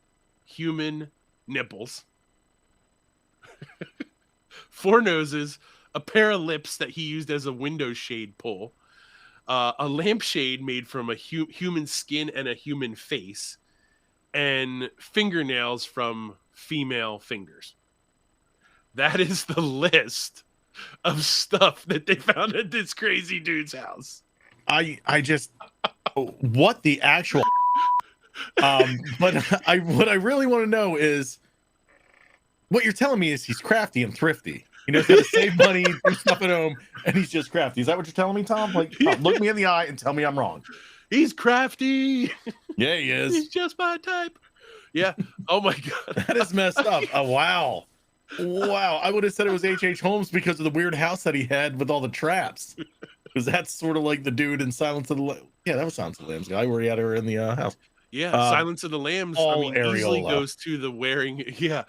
human nipples, 4 noses, a pair of lips that he used as a window shade pull, a lampshade made from a human skin and a human face, and fingernails from female fingers. That is the list of stuff that they found at this crazy dude's house. I just what the actual but what I really want to know is what you're telling me is he's crafty and thrifty. He knows how to save money, do stuff at home, and he's just crafty. Is that what you're telling me, Tom? Like, Tom, look me in the eye and tell me I'm wrong. He's crafty. Yeah, he is. He's just my type. Yeah. Oh my god. That is messed up. Oh wow. Wow. I would have said it was H.H. Holmes because of the weird house that he had with all the traps. Because that's sort of like the dude in Silence of the Lambs. Yeah, that was Silence of the Lambs guy where he had her in the house. Yeah, Silence of the Lambs, I all mean, easily areola. goes to the wearing yeah.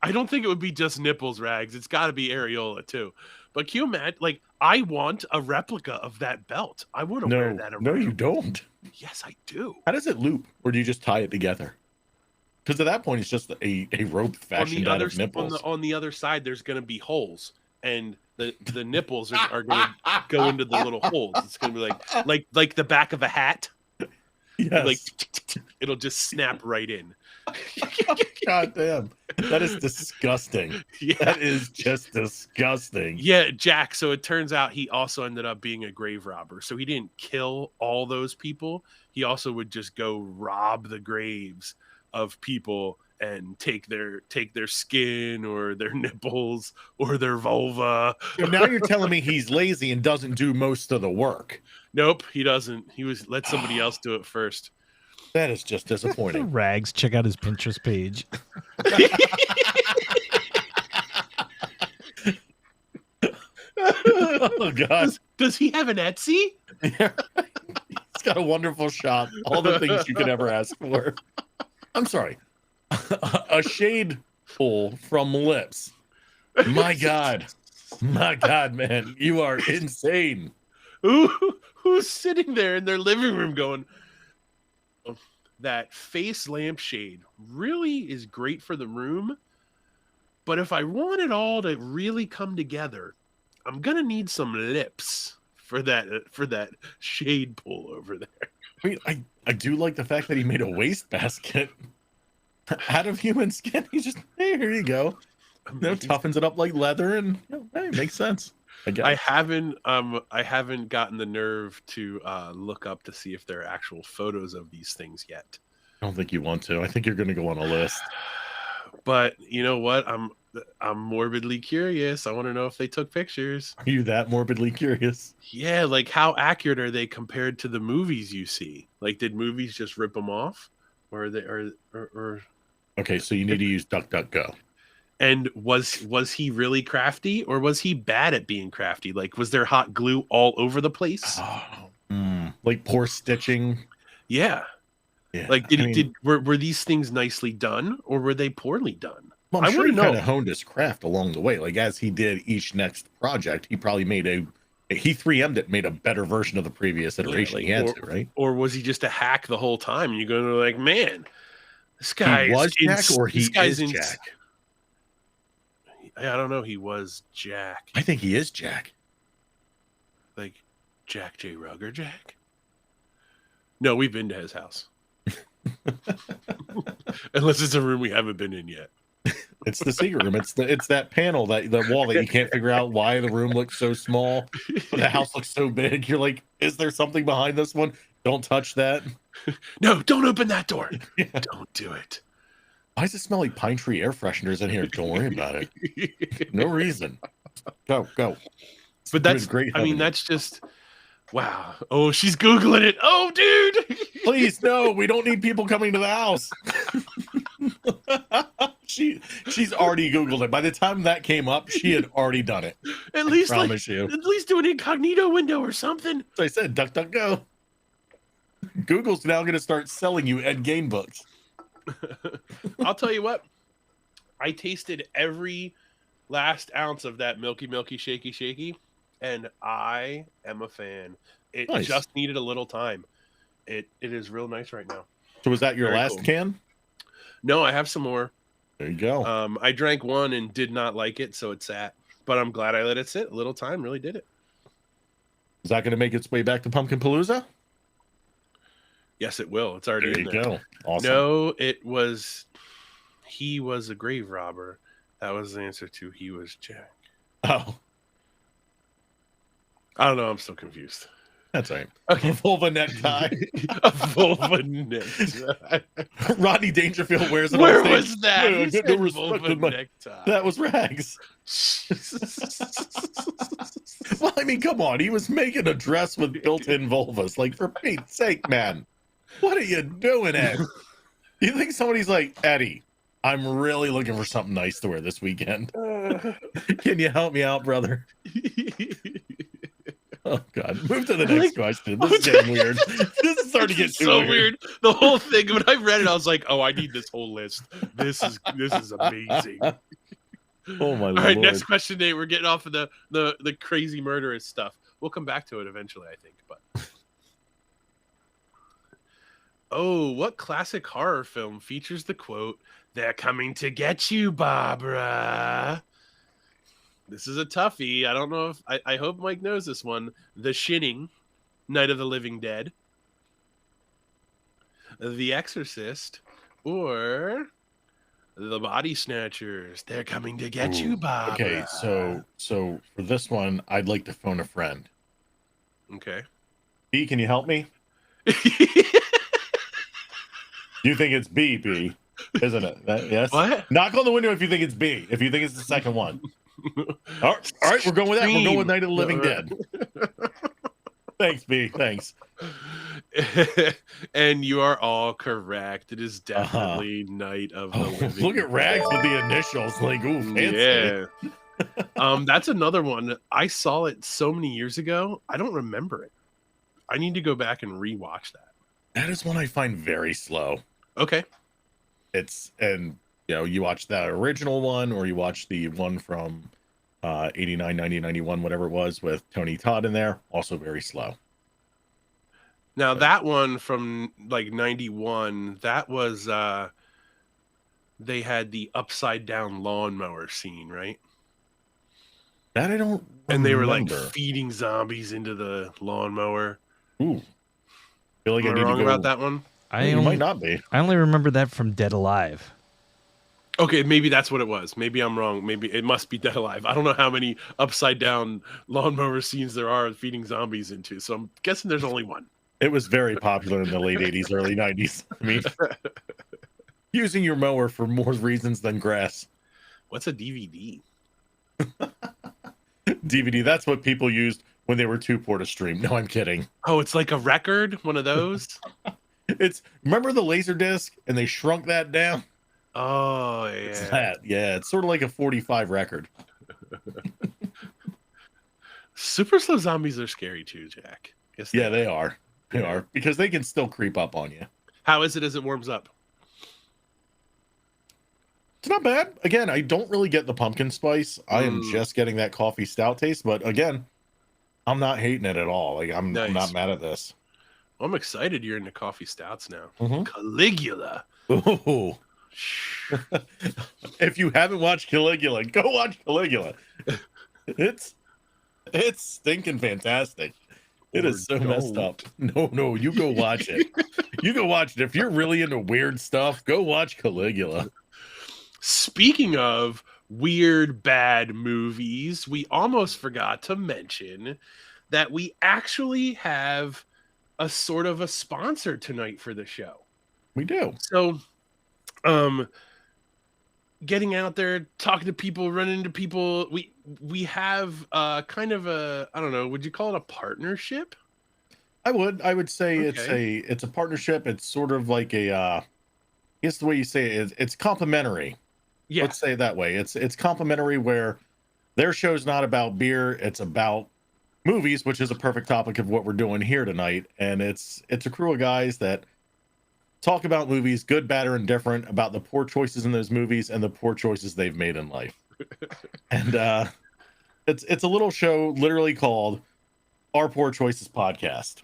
I don't think it would be just nipples, Rags, it's gotta be areola too. But can you imagine, like, I want a replica of that belt. I wanna wear No, that no, you around. don't. Yes, I do. How does it loop, or do you just tie it together? Because at that point, it's just a rope On the fashioned out other of nipples. on the other side, there's gonna be holes, and the nipples are gonna go into the little holes. It's gonna be like the back of a hat. Yes. Like it'll just snap right in. God damn. That is disgusting. Yeah. That is just disgusting. Yeah, Jack. So it turns out he also ended up being a grave robber. So he didn't kill all those people. He also would just go rob the graves of people and take their skin or their nipples or their vulva. So now you're telling me he's lazy and doesn't do most of the work. Nope, he doesn't. He was let somebody else do it first. That is just disappointing. Rags, check out his Pinterest page. Oh God. Does he have an Etsy? Yeah. He's got a wonderful shop. All the things you could ever ask for. I'm sorry. A shade pull from lips. My God. My God, man. You are insane. Who's sitting there in their living room going, oh, that face lampshade really is great for the room, but if I want it all to really come together, I'm gonna need some lips for that shade pull over there. I mean, I do like the fact that he made a wastebasket out of human skin. He just, hey, here you go. You know, toughens it up like leather, and hey, makes sense. I haven't gotten the nerve to look up to see if there are actual photos of these things yet. I don't think you want to. I think you're going to go on a list. But you know what? I'm morbidly curious. I want to know if they took pictures. Are you that morbidly curious? Yeah, like how accurate are they compared to the movies you see? Like, did movies just rip them off, or are they or? Okay, so you need to use DuckDuckGo. And was he really crafty, or was he bad at being crafty? Like, was there hot glue all over the place? Like poor stitching. Yeah. Like, were these things nicely done, or were they poorly done? Well, I'm sure he kind of honed his craft along the way. Like, as he did each next project, he probably made he 3M'd it, made a better version of the previous iteration he had to, right? Or was he just a hack the whole time? And you're going to like, man, this guy was Jack, or he is Jack? I don't know. He was Jack. I think he is Jack. Like Jack J. Rugger Jack? No, we've been to his house. Unless it's a room we haven't been in yet. It's the secret room. It's that panel, the wall that you can't figure out why the room looks so small, but the house looks so big. You're like, is there something behind this one? Don't touch that. No, don't open that door. Yeah. Don't do it. Why does it smell like pine tree air fresheners in here? Don't worry about it. No reason. Go. But that's great. I mean, that's just wow. Oh, she's Googling it. Oh, dude. Please, no, we don't need people coming to the house. She's already Googled it. By the time that came up, she had already done it. At least do an incognito window or something. So I said, DuckDuckGo. Google's now going to start selling you Ed Gein books. I'll tell you what. I tasted every last ounce of that Milky Shaky, and I am a fan. It just needed a little time. It is real nice right now. So was that your last can? No, I have some more. There you go. I drank one and did not like it, so it sat. But I'm glad I let it sit. A little time really did it. Is that going to make its way back to Pumpkin Palooza? Yes, it will. It's already in there. There you go. Awesome. No, he was a grave robber. That was the answer to he was Jack. Oh. I don't know. I'm still confused. That's right. Okay. Vulva necktie. A vulva necktie. Rodney Dangerfield wears it. Where was that? Vulva necktie. That was Rags. Well, I mean, come on. He was making a dress with built-in vulvas. Like, for Pete's sake, man. What are you doing, Ed? You think somebody's like, Eddie, I'm really looking for something nice to wear this weekend. Can you help me out, brother? Oh God! Move to the I next think- question. This is getting weird. This is starting to get It's too so weird. weird. The whole thing. When I read it, I was like, "Oh, I need this whole list. This is amazing." Oh my All right, lord! next question, Nate. We're getting off of the crazy murderous stuff. We'll come back to it eventually, I think. But oh, what classic horror film features the quote, "They're coming to get you, Barbara"? This is a toughie. I don't know if I hope Mike knows this one. The Shining, Night of the Living Dead, The Exorcist, or The Body Snatchers. They're coming to get you, Ooh, Barbara. okay, so for this one, I'd like to phone a friend. Okay. B, can you help me? You think it's B, B, isn't it? Yes. What? Knock on the window if you think it's B. If you think it's the second one. All right, we're going with that. We're going with Night of the Living Dead. Thanks, B. Thanks. And you are all correct. It is definitely Night of the Living Look at Rags with the initials. Like, ooh, fancy. Yeah. That's another one. I saw it so many years ago. I don't remember it. I need to go back and rewatch that. That is one I find very slow. Okay. And you watch that original one, or you watch the one from 89, 90, 91, whatever it was, with Tony Todd in there. Also very slow. Now that one from like 91, that was they had the upside down lawnmower scene, right? That I don't And they were like remember. feeding zombies into the lawnmower. Ooh. Feel like Am I I need wrong to go. about that one? You might not be. I only remember that from Dead Alive. Okay, maybe that's what it was. Maybe I'm wrong. Maybe it must be Dead Alive. I don't know how many upside down lawnmower scenes there are feeding zombies into, so I'm guessing there's only one. It was very popular in the late 80s, early 90s. I mean, using your mower for more reasons than grass. What's a DVD? DVD, that's what people used when they were too poor to stream. No, I'm kidding. Oh, it's like a record, one of those. Remember the laser disc, and they shrunk that down? Oh It's yeah. that. Yeah, it's sort of like a 45 record. Super slow zombies are scary too, Jack. Yes, Yeah, they are. They are, because they can still creep up on you. How is it as it warms up? It's not bad. Again, I don't really get the pumpkin spice. I am Mm. just getting that coffee stout taste. But again, I'm not hating it at all. Like I'm Nice. not mad at this. Well, I'm excited you're into coffee stouts now. Mhm. Caligula. Ooh. If you haven't watched Caligula, go watch Caligula. It's stinking fantastic. It Or is so messed don't. up. No, you go watch it. You go watch it. If you're really into weird stuff, go watch Caligula. Speaking of weird, bad movies, we almost forgot to mention that we actually have a sort of a sponsor tonight for the show. We do. So, getting out there, talking to people, running into people, we have kind of a, I don't know, would you call it a partnership? I would say Okay. it's a partnership. It's sort of like a I guess the way you say it is it's complimentary. Yeah. Let's say it that way. It's complimentary, where their show's not about beer, it's about movies, which is a perfect topic of what we're doing here tonight. And it's a crew of guys that talk about movies, good, bad, or indifferent, about the poor choices in those movies and the poor choices they've made in life. And it's a little show literally called Our Poor Choices Podcast.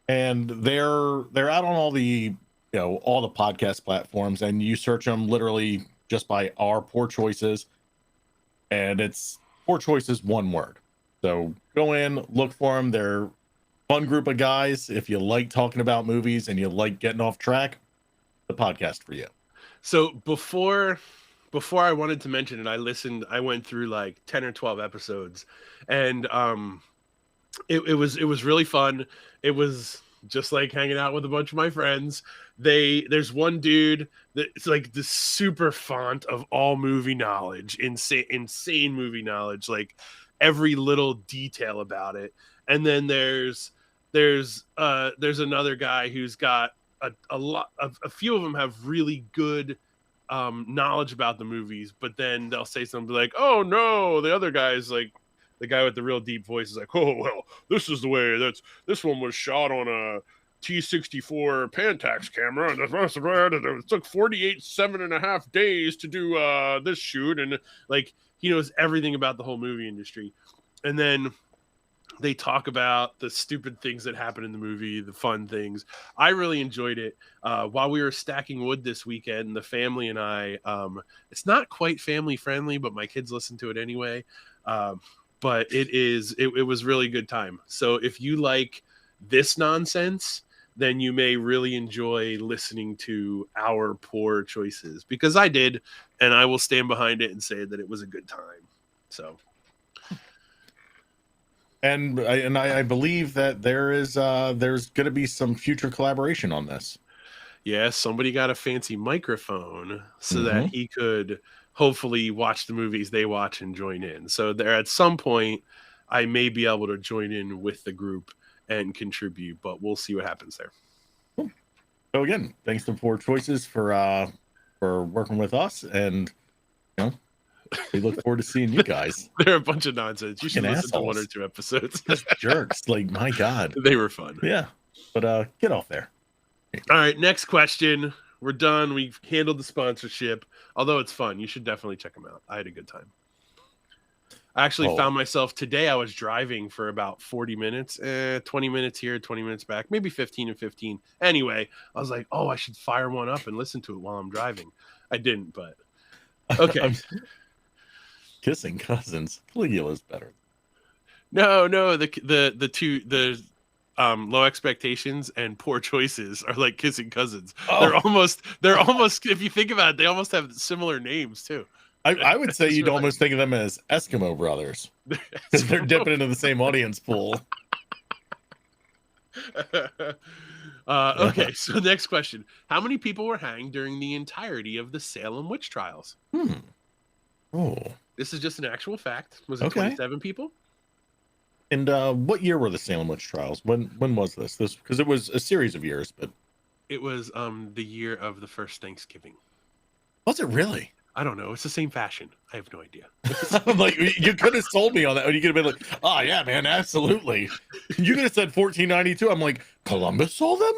And they're out on all the all the podcast platforms, and you search them literally just by Our Poor Choices, and it's Poor Choices, one word. So go in, look for them. They're a fun group of guys. If you like talking about movies and you like getting off track, the podcast for you. So before I wanted to mention it, I went through like 10 or 12 episodes, and it was really fun. It was just like hanging out with a bunch of my friends. There's one dude that's like the super font of all movie knowledge, insane movie knowledge, like every little detail about it. And then there's another guy who's got a few of them have really good knowledge about the movies, but then they'll say something like, "Oh no, the other guy's like the guy with the real deep voice is like, oh well, this is the way. This one was shot on a T64 Pentax camera, and it took 7.5 days to do this shoot, and like he knows everything about the whole movie industry. And then they talk about the stupid things that happen in the movie, the fun things. I really enjoyed it. While we were stacking wood this weekend, the family and I, it's not quite family friendly, but my kids listen to it anyway. But it was really good time. So if you like this nonsense, then you may really enjoy listening to our poor choices, because I did, and I will stand behind it and say that it was a good time. So. And I believe that there's going to be some future collaboration on this. Yeah, somebody got a fancy microphone so that he could hopefully watch the movies they watch and join in. So there, at some point, I may be able to join in with the group and contribute, but we'll see what happens there. Cool. So again, thanks to Poor Choices for working with us, and you know, we look forward to seeing you guys. They're a bunch of nonsense. You should listen to 1 or 2 episodes. Just jerks. Like, my God. They were fun. Yeah. But get off there. All right, next question. We're done. We've handled the sponsorship. Although it's fun. You should definitely check them out. I had a good time. I actually found myself today. I was driving for about 40 minutes, 20 minutes here, 20 minutes back, maybe 15 and 15. Anyway, I was like, oh, I should fire one up and listen to it while I'm driving. I didn't, but okay. Kissing Cousins. Caligula's better. No, the Low Expectations and Poor Choices are like Kissing Cousins. Oh. They're almost, if you think about it, they almost have similar names too. I would say you'd almost think of them as Eskimo brothers, because they're dipping into the same audience pool. Okay, so next question. How many people were hanged during the entirety of the Salem witch trials? Oh. This is just an actual fact. Was it 27 people? And what year were the Salem witch trials? When was this? Because it was a series of years, but it was the year of the first Thanksgiving. Was it really? I don't know. It's the same fashion. I have no idea. I'm like, you could have sold me on that. You could have been like, oh yeah, man, absolutely. You could have said 1492. I'm like, Columbus sold them?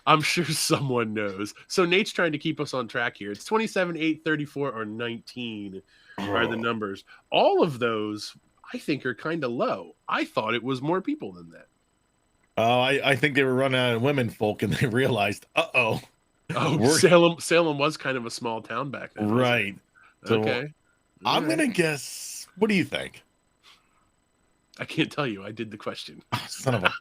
I'm sure someone knows. So Nate's trying to keep us on track here. It's 27, 8, 34, or 19 are the numbers. All of those, I think, are kind of low. I thought it was more people than that. Oh, I think they were running out of women folk, and they realized, Oh, Salem was kind of a small town back then. Right. So okay. I'm going to guess. What do you think? I can't tell you. I did the question. Oh, son of a...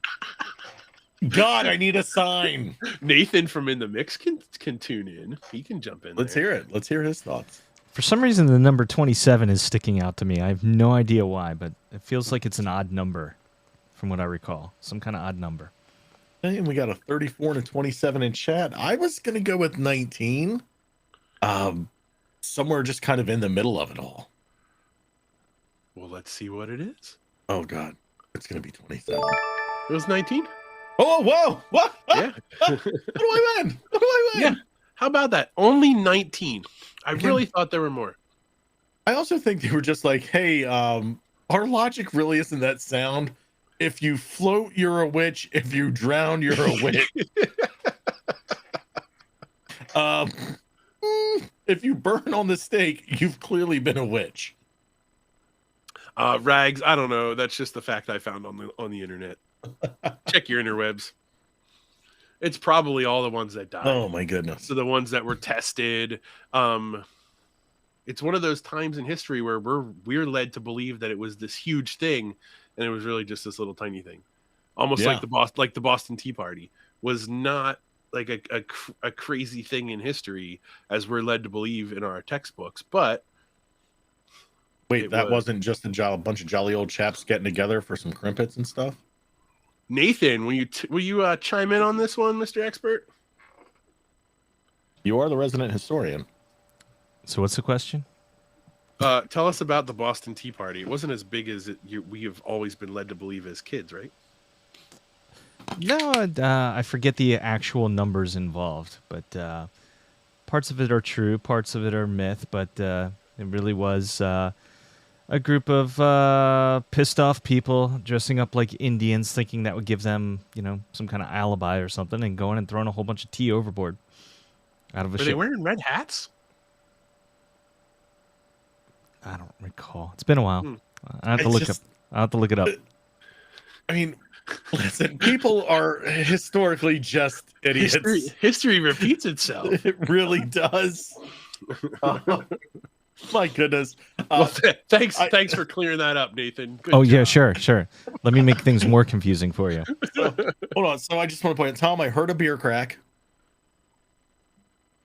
God, I need a sign. Nathan from In the Mix can tune in. He can jump in. Let's hear it. Let's hear his thoughts. For some reason, the number 27 is sticking out to me. I have no idea why, but it feels like it's an odd number from what I recall. Some kind of odd number. And we got a 34 and a 27 in chat. I was going to go with 19. Somewhere just kind of in the middle of it all. Well, let's see what it is. Oh, God. It's going to be 27. It was 19? Oh, whoa. What? Yeah. What do I win? What do I win? Yeah. How about that? Only 19. I really thought there were more. I also think they were just like, hey, our logic really isn't that sound. If you float, you're a witch. If you drown, you're a witch. If you burn on the stake, you've clearly been a witch. Rags, I don't know. That's just the fact I found on the internet. Check your interwebs. It's probably all the ones that died. Oh my goodness. So the ones that were tested. It's one of those times in history where we're led to believe that it was this huge thing, and it was really just this little tiny thing. Almost like the Boston Tea Party was not like a crazy thing in history as we're led to believe in our textbooks. But wait, that wasn't just a bunch of jolly old chaps getting together for some crimpets and stuff? Nathan, will you chime in on this one, Mr. Expert? You are the resident historian. So what's the question? Tell us about the Boston Tea Party. It wasn't as big as we have always been led to believe as kids, right? No, I forget the actual numbers involved, but parts of it are true, parts of it are myth, but it really was a group of pissed off people dressing up like Indians, thinking that would give them, some kind of alibi or something, and going and throwing a whole bunch of tea overboard out of a Were they ship. wearing red hats? I don't recall. It's been a while. I have to It's look just- up. I have to look it up. I mean, listen, people are historically just idiots. History repeats itself. It really does. My goodness. Well, thanks for clearing that up, Nathan. Good Yeah, job. sure. Let me make things more confusing for you. Hold on. So I just want to point out, Tom, I heard a beer crack.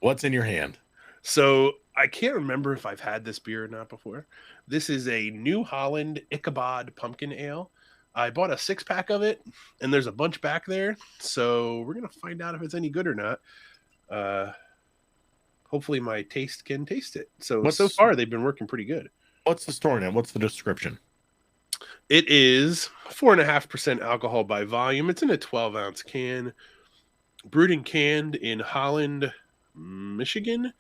What's in your hand? So I can't remember if I've had this beer or not before. This is a New Holland Ichabod Pumpkin Ale. I bought a 6-pack of it, and there's a bunch back there. So we're going to find out if it's any good or not. Hopefully my taste can taste it. So far, they've been working pretty good. What's the story name? What's the description? It is 4.5% alcohol by volume. It's in a 12-ounce can. Brewed and canned in Holland, Michigan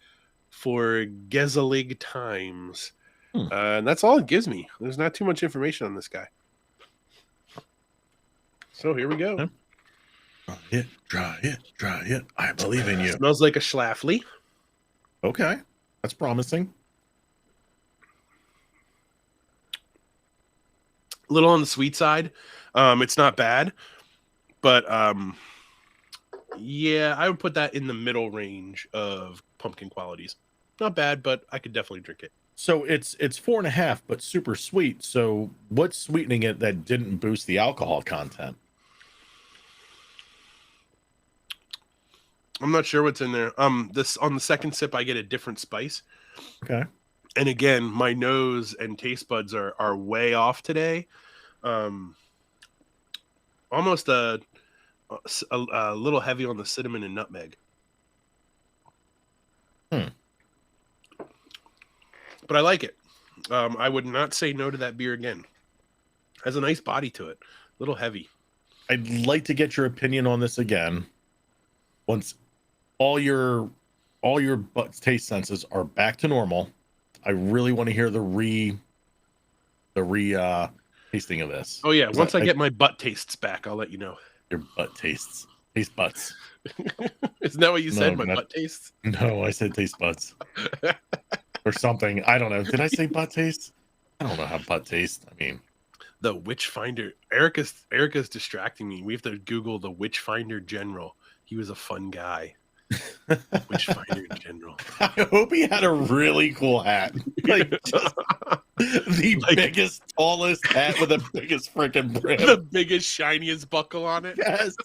for Geselig Times. And that's all it gives me. There's not too much information on this guy. So here we go. Try it. I believe in you. Smells like a Schlafly. Okay. That's promising. A little on the sweet side. It's not bad. But yeah, I would put that in the middle range of pumpkin qualities. Not bad, but I could definitely drink it. So it's 4.5, but super sweet. So what's sweetening it that didn't boost the alcohol content? I'm not sure what's in there. This on the second sip, I get a different spice. Okay. And again, my nose and taste buds are way off today. Almost a little heavy on the cinnamon and nutmeg. But I like it. I would not say no to that beer again. Has a nice body to it. A little heavy. I'd like to get your opinion on this again. Once all your taste senses are back to normal, I really want to hear the tasting of this. Oh yeah, once I get my butt tastes back, I'll let you know. Your butt tastes. Taste butts. Isn't that what you said? No, My butt tastes? No, I said taste buds. Or something. I don't know. Did I say butt taste? I don't know how butt tastes. I mean, the Witchfinder. Erica's distracting me. We have to Google the Witchfinder General. He was a fun guy. Witchfinder General. I hope he had a really cool hat. Like just the biggest, tallest hat with the biggest freaking brim. The biggest, shiniest buckle on it. Yes.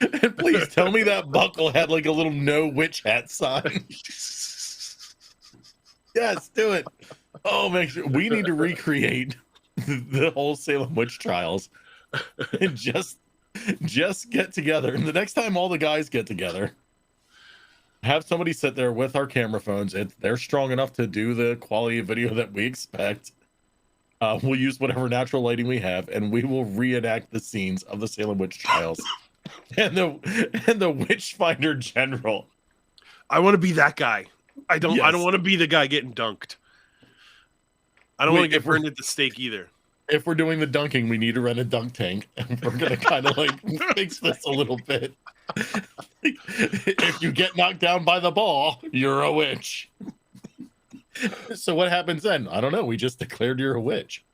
And please tell me that buckle had like a little no witch hat sign. Yes, do it. Oh, make sure we need to recreate the whole Salem witch trials and just get together. And the next time all the guys get together, have somebody sit there with our camera phones. They're strong enough to do the quality of video that we expect. We'll use whatever natural lighting we have, and we will reenact the scenes of the Salem witch trials and the Witchfinder General. I want to be that guy. I don't want to be the guy getting dunked. I don't want to get burned at the stake either. If we're doing the dunking, we need to rent a dunk tank, and we're gonna kind of like fix this a little bit. If you get knocked down by the ball, you're a witch. So what happens then? I don't know. We just declared you're a witch.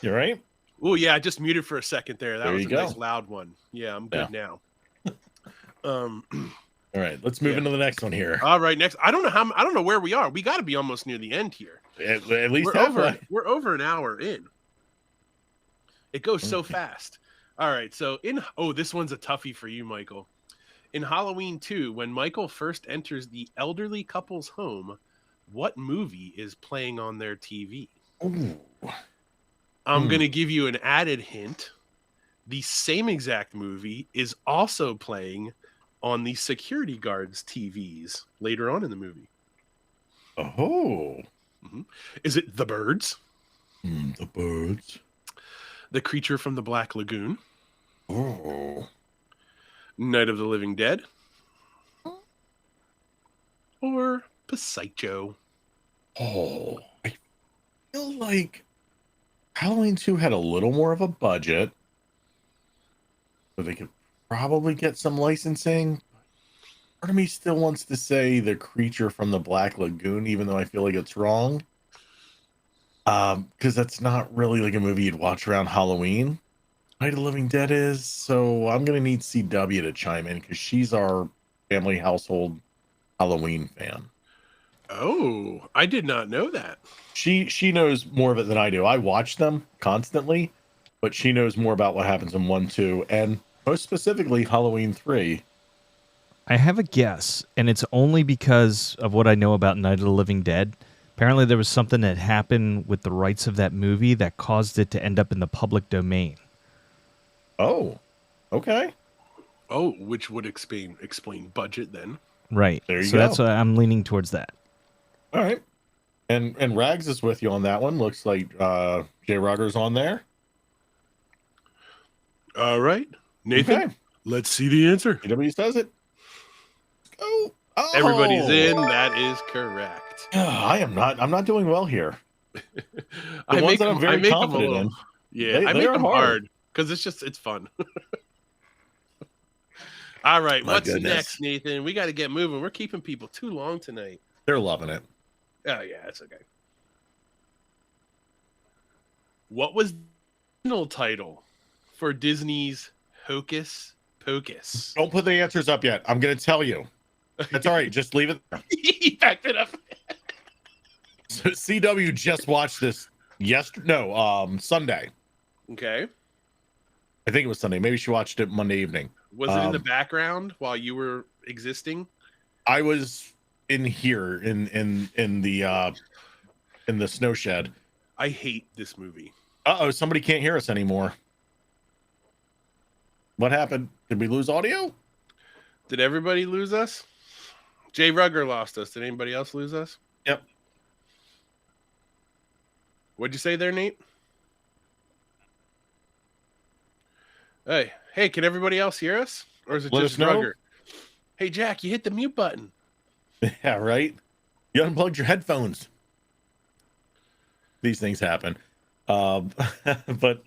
You right? Oh yeah, I just muted for a second there. That There was you a go. nice loud one. Yeah, I'm good now. All right, let's move into the next one here. All right, next. I don't know where we are. We got to be almost near the end here. At least We're over an hour in. It goes so fast. All right, so this one's a toughie for you, Michael. In Halloween 2, when Michael first enters the elderly couple's home, what movie is playing on their TV? Ooh. I'm going to give you an added hint. The same exact movie is also playing on the security guards' TVs later on in the movie. Oh. Mm-hmm. Is it The Birds? The Birds. The Creature from the Black Lagoon? Oh. Night of the Living Dead? Or Psycho? Oh, I feel like Halloween 2 had a little more of a budget, so they could probably get some licensing. Part of me still wants to say the creature from the Black Lagoon, even though I feel like it's wrong. Because that's not really like a movie you'd watch around Halloween. Night of the Living Dead is, so I'm gonna need CW to chime in because she's our family household Halloween fan. Oh, I did not know that. She knows more of it than I do. I watch them constantly, but she knows more about what happens in 1, 2, and most specifically Halloween 3. I have a guess, and it's only because of what I know about Night of the Living Dead. Apparently, there was something that happened with the rights of that movie that caused it to end up in the public domain. Oh, okay. Oh, which would explain budget then. Right. There you so go. that's why I'm leaning towards that. All right. And Rags is with you on that one. Looks like Jay Rugger's on there. All right, Nathan. Okay. Let's see the answer. PW says it. Oh, Everybody's in. That is correct. I'm not doing well here. I ones make that I'm them, very I make them a confident little. in. Yeah, They I make are them hard. hard because it's fun. All right, My what's goodness. next, Nathan? We got to get moving. We're keeping people too long tonight. They're loving it. Oh yeah, that's okay. What was the original title for Disney's Hocus Pocus? Don't put the answers up yet. I'm going to tell you. That's all right. Just leave it there. He backed it up. So CW just watched this Sunday. Okay. I think it was Sunday. Maybe she watched it Monday evening. Was it in the background while you were existing? I was in here in the snow shed. I hate this movie. Uh-oh, somebody can't hear us anymore. What happened? Did we lose audio? Did everybody lose us? Jay Rugger lost us. Did anybody else lose us? Yep. What'd you say there, Nate? Hey, can everybody else hear us? Or is it Let just us know. Rugger? Hey, Jack, you hit the mute button. Yeah, right. You unplugged your headphones. These things happen. But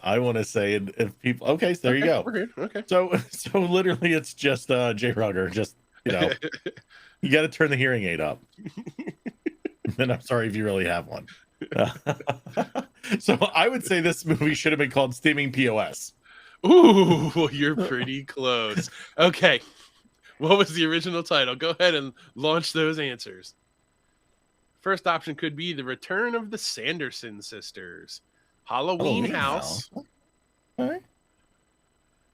I want to say if people okay, so there you go. We're here. Okay. So literally it's just Jay Rugger. Just you got to turn the hearing aid up. And I'm sorry if you really have one. So I would say this movie should have been called Steaming POS. Ooh, well, you're pretty close. Okay. What was the original title? Go ahead and launch those answers. First option could be The Return of the Sanderson Sisters, Halloween House, Okay.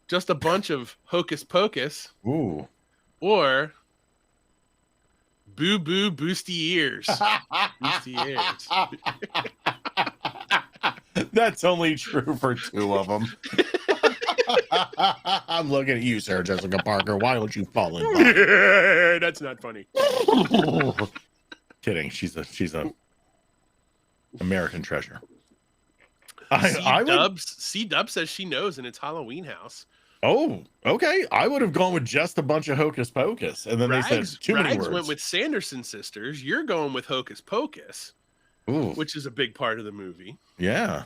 Just a Bunch of Hocus Pocus, Ooh. or Boo Boo Boosty Ears. Boosty Ears. That's only true for two of them. I'm looking at you, Sarah Jessica Parker. Why don't you fall in love? That's not funny. Kidding. She's a American treasure. C-Dub says she knows, and it's Halloween House. Oh, okay. I would have gone with Just a Bunch of Hocus Pocus, and then they said too many words. Went with Sanderson Sisters. You're going with Hocus Pocus, Ooh, which is a big part of the movie. yeah.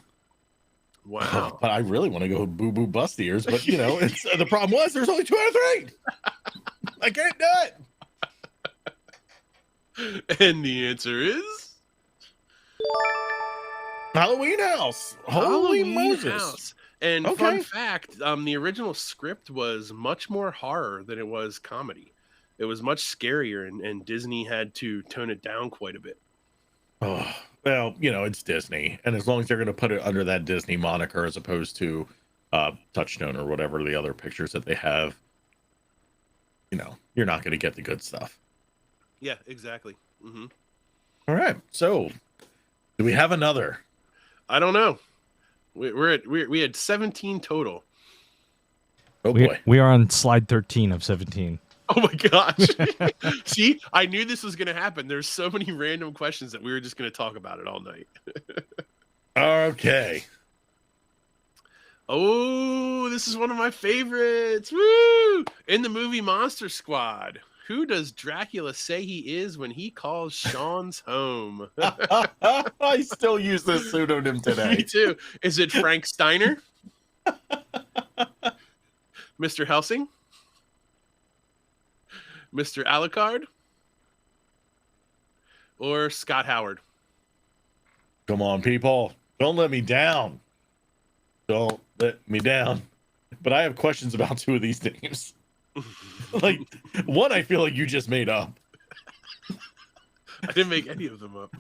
Wow. But I really want to go with Boo Boo Bust Ears, but it's the problem was there's only 2 out of 3. I can't do it. And the answer is Halloween House. Holy Moses. House. And fun fact, the original script was much more horror than it was comedy. It was much scarier, and Disney had to tone it down quite a bit. Oh, well, it's Disney, and as long as they're going to put it under that Disney moniker as opposed to Touchstone or whatever the other pictures that they have, you're not going to get the good stuff. Yeah, exactly. Mm-hmm. All right, so do we have another? I don't know. We had 17 total. Oh boy, we are on slide 13 of 17. Oh my gosh. See, I knew this was going to happen. There's so many random questions that we were just going to talk about it all night. Okay. Oh, this is one of my favorites. Woo! In the movie Monster Squad, Who does Dracula say he is when he calls Sean's home? I still use this pseudonym Me today. too. Is it Frank Steiner? Mr. Helsing? Mr. Alucard? Or Scott Howard? Come on, people. Don't let me down. Don't let me down. But I have questions about 2 of these names. Like, one I feel like you just made up. I didn't make any of them up.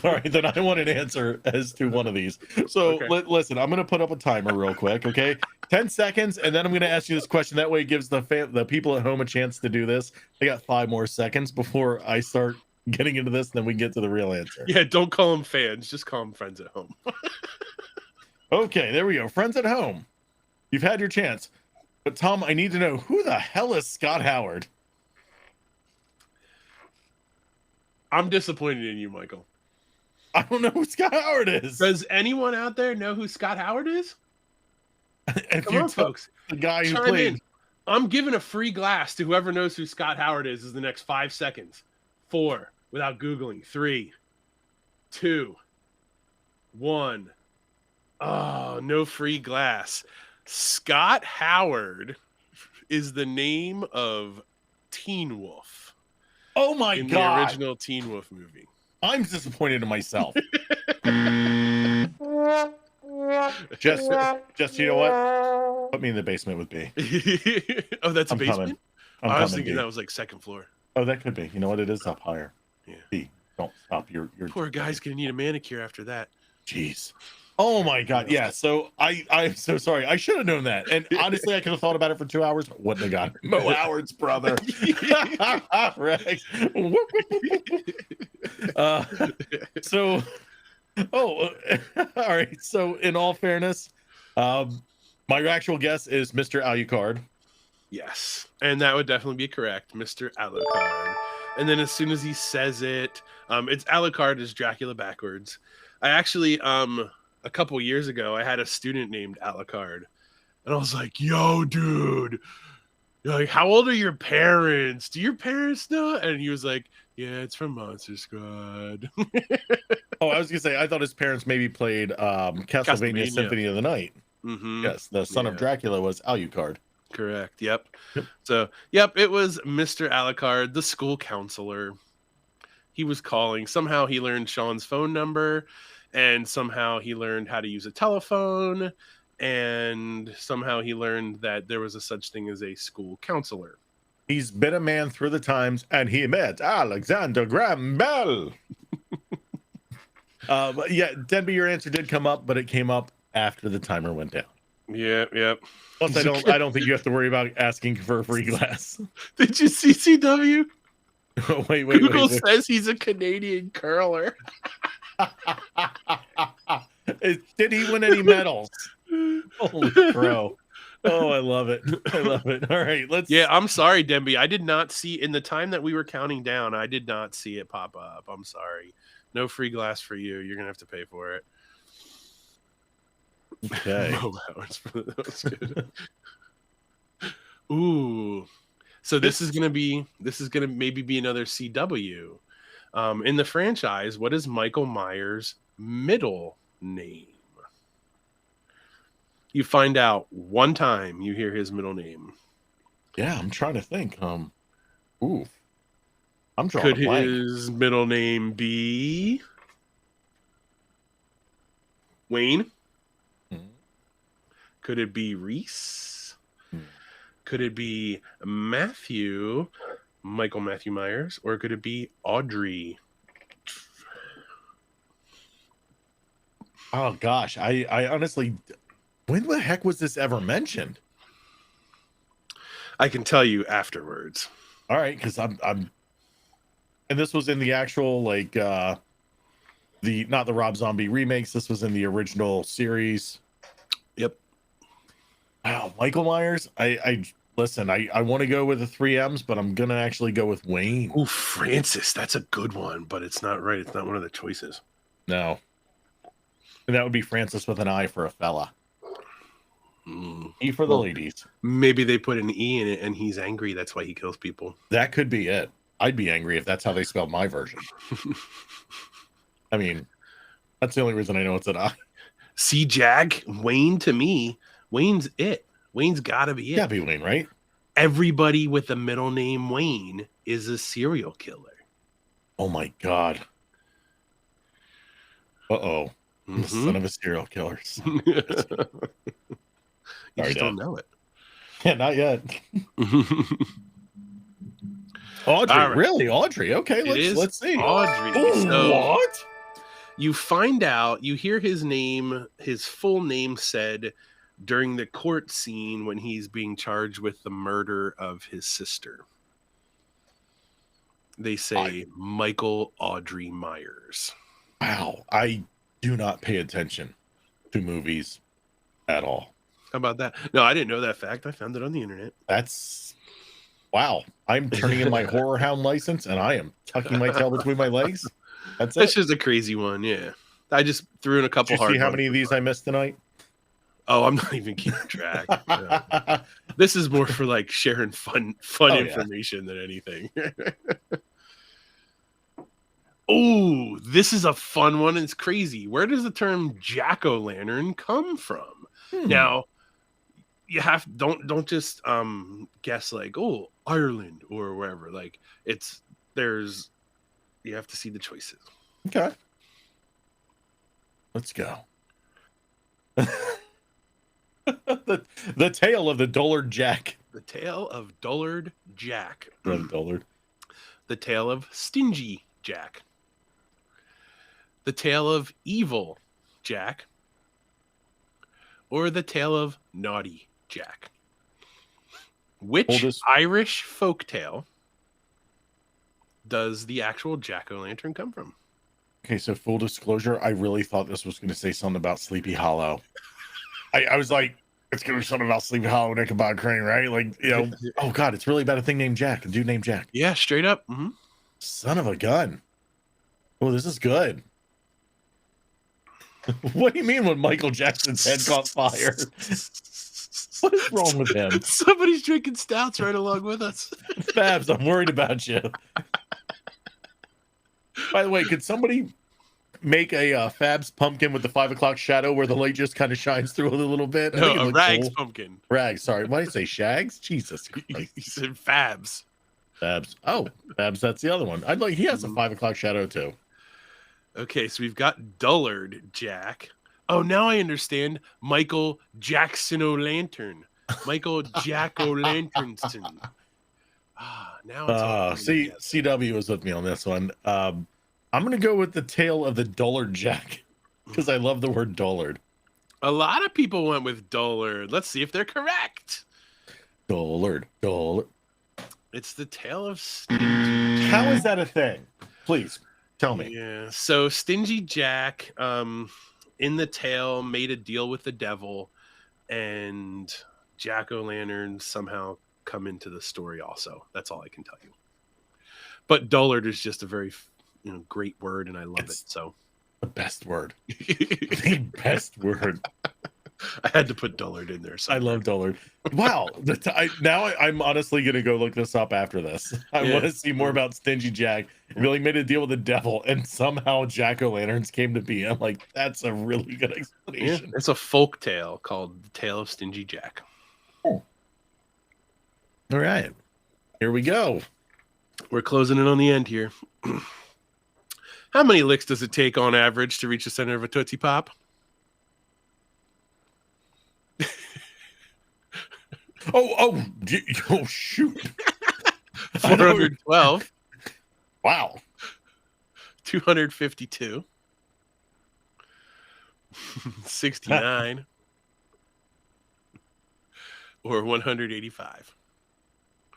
All right, then I want an answer as to one of these. So Okay. listen, I'm going to put up a timer real quick, okay? 10 seconds, and then I'm going to ask you this question. That way it gives the people at home a chance to do this. I got 5 more seconds before I start getting into this, and then we can get to the real answer. Yeah, don't call them fans. Just call them friends at home. Okay, there we go. Friends at home. You've had your chance. But Tom, I need to know, who the hell is Scott Howard? I'm disappointed in you, Michael. I don't know who Scott Howard is. Does anyone out there know who Scott Howard is? If Come you on, tell folks. the guy who Chime played in. I'm giving a free glass to whoever knows who Scott Howard is the next 5 seconds. 4, without Googling. 3, 2, 1. Oh, no free glass. Scott Howard is the name of Teen Wolf Oh my in god. the original Teen Wolf movie. I'm disappointed in myself. just you know what? Put me in the basement with B. Oh, that's a I'm basement? coming. I'm I was coming, thinking B. that was like second floor. Oh, that could be. You know what? It is up higher. Yeah. B. Don't stop. You're Poor guy's gonna need a manicure after that. Jeez. Oh my god. Yeah. So I'm so sorry. I should have known that. And honestly, I could have thought about it for 2 hours. Wouldn't have got it. Mo Howard's brother. Rex. So all right. So in all fairness, my actual guess is Mr. Alucard. Yes, and that would definitely be correct, Mr. Alucard. And then as soon as he says it, it's Alucard is Dracula backwards. I actually, a couple years ago, I had a student named Alucard, and I was like, "Yo, dude, like, how old are your parents? Do your parents know?" And he was like, "Yeah, it's from Monster Squad." Oh, I was gonna say I thought his parents maybe played Castlevania Symphony of the Night. Mm-hmm. Yes, the son of Dracula was Alucard. Correct. Yep. Yep. So, yep, it was Mr. Alucard, the school counselor. He was calling. Somehow he learned Sean's phone number, and somehow he learned how to use a telephone, and somehow he learned that there was a such thing as a school counselor. He's been a man through the times, and he met Alexander Graham Bell. But yeah, Denby, your answer did come up, but it came up after the timer went down. Yep. Plus, I don't think you have to worry about asking for a free glass. Did you see CW? wait. Google says he's a Canadian curler. Did he win any medals? Holy bro. Oh, I love it. All right, let's. Yeah, I'm sorry, Denby. I did not see in the time that we were counting down. I did not see it pop up. I'm sorry. No free glass for you. You're gonna have to pay for it. Okay. That was good. Ooh. So this is gonna maybe be another CW. In the franchise, what is Michael Myers' middle name? You find out one time you hear his middle name. Yeah, I'm trying to think. Ooh. I'm drawing a Could blank. his middle name be Wayne? Hmm. Could it be Reese? Hmm. Could it be Matthew, Michael Matthew Myers? Or could it be Audrey? Oh gosh, I honestly, when the heck was this ever mentioned? I can tell you afterwards. All right, because I'm and this was in the actual like not the Rob Zombie remakes. This was in the original series. Yep. Wow, Michael Myers. I listen. I want to go with the 3Ms, but I'm gonna actually go with Wayne. Oh, Francis, that's a good one, but it's not right. It's not one of the choices. No, and that would be Francis with an I for a fella. Mm. E for the ladies. Maybe they put an E in it and he's angry. That's why he kills people. That could be it. I'd be angry if that's how they spelled my version. I mean, that's the only reason I know it's an I. See, Jag, Wayne to me, Wayne's it. Wayne's got to be it. Gotta be Wayne, right? Everybody with the middle name Wayne is a serial killer. Oh my God. Uh-oh. The son of a serial killer. You Sorry, just don't know it. Yeah, not yet. Audrey, All right. really? Audrey. Okay, let's see. Audrey. Oh, So what? you find out, you hear his name, his full name said during the court scene when he's being charged with the murder of his sister. They say Michael Audrey Myers. Wow. I do not pay attention to movies at all. How about that? No, I didn't know that fact. I found it on the internet. That's wow. I'm turning in my horror hound license and I am tucking my tail between my legs. That's That's it. just a crazy one. Yeah. I just threw in a couple Did you hard see how ones. many of these I missed tonight? Oh, I'm not even keeping track. Yeah. This is more for like sharing fun Oh, yeah. information than anything. Oh, this is a fun one. It's crazy. Where does the term jack-o'-lantern come from? Now, you have don't just guess like, oh, Ireland or wherever. Like you have to see the choices. Okay. Let's go. the tale of the Dullard Jack. The tale of Dullard Jack. Dullard. The tale of Stingy Jack. The tale of Evil Jack. Or the tale of Naughty Jack. Which Irish folktale does the actual jack-o'-lantern come from? Okay, so full disclosure, I really thought this was going to say something about Sleepy Hollow. I was like, it's going to be something about Sleepy Hollow, Ichabod Crane, right? Like, you know, oh God, it's really about a thing named Jack, a dude named Jack. Yeah, straight up. Mm-hmm. Son of a gun. Oh, this is good. What do you mean when Michael Jackson's head caught fire? What is wrong with him? Somebody's drinking stouts right along with us. Babs, I'm worried about you. By the way, could somebody make a Fabs pumpkin with the 5 o'clock shadow where the light just kind of shines through it a little bit? No, a Rags pumpkin. Rags, sorry. Why did I say Shags? Jesus Christ. He said Fabs. Fabs. Oh, Fabs, that's the other one. He has a 5 o'clock shadow too. Okay, so we've got Dullard Jack. Oh, now I understand. Michael Jackson O'Lantern. Michael Jack O'Lanternson. Now it's CW is with me on this one. I'm gonna go with the tale of the Dullard Jack because I love the word Dullard. A lot of people went with Dullard. Let's see if they're correct. Dullard. It's the tale of Stingy. How is that a thing? Please tell me. Yeah. So Stingy Jack, in the tale, made a deal with the devil, and jack-o'-lantern somehow come into the story also. That's all I can tell you. But Dullard is just a very great word, and I love it. So the best word. The best word. I had to put Dullard in there. I love Dullard. Wow. I'm honestly going to go look this up after this. I want to see more about Stingy Jack. Really made a deal with the devil, and somehow jack-o'-lanterns came to be. I'm like, that's a really good explanation. Yeah, it's a folk tale called The Tale of Stingy Jack. Oh. All right. Here we go. We're closing in on the end here. How many licks does it take on average to reach the center of a Tootsie Pop? Oh, shoot. 412. Wow. 252. 69. Or 185.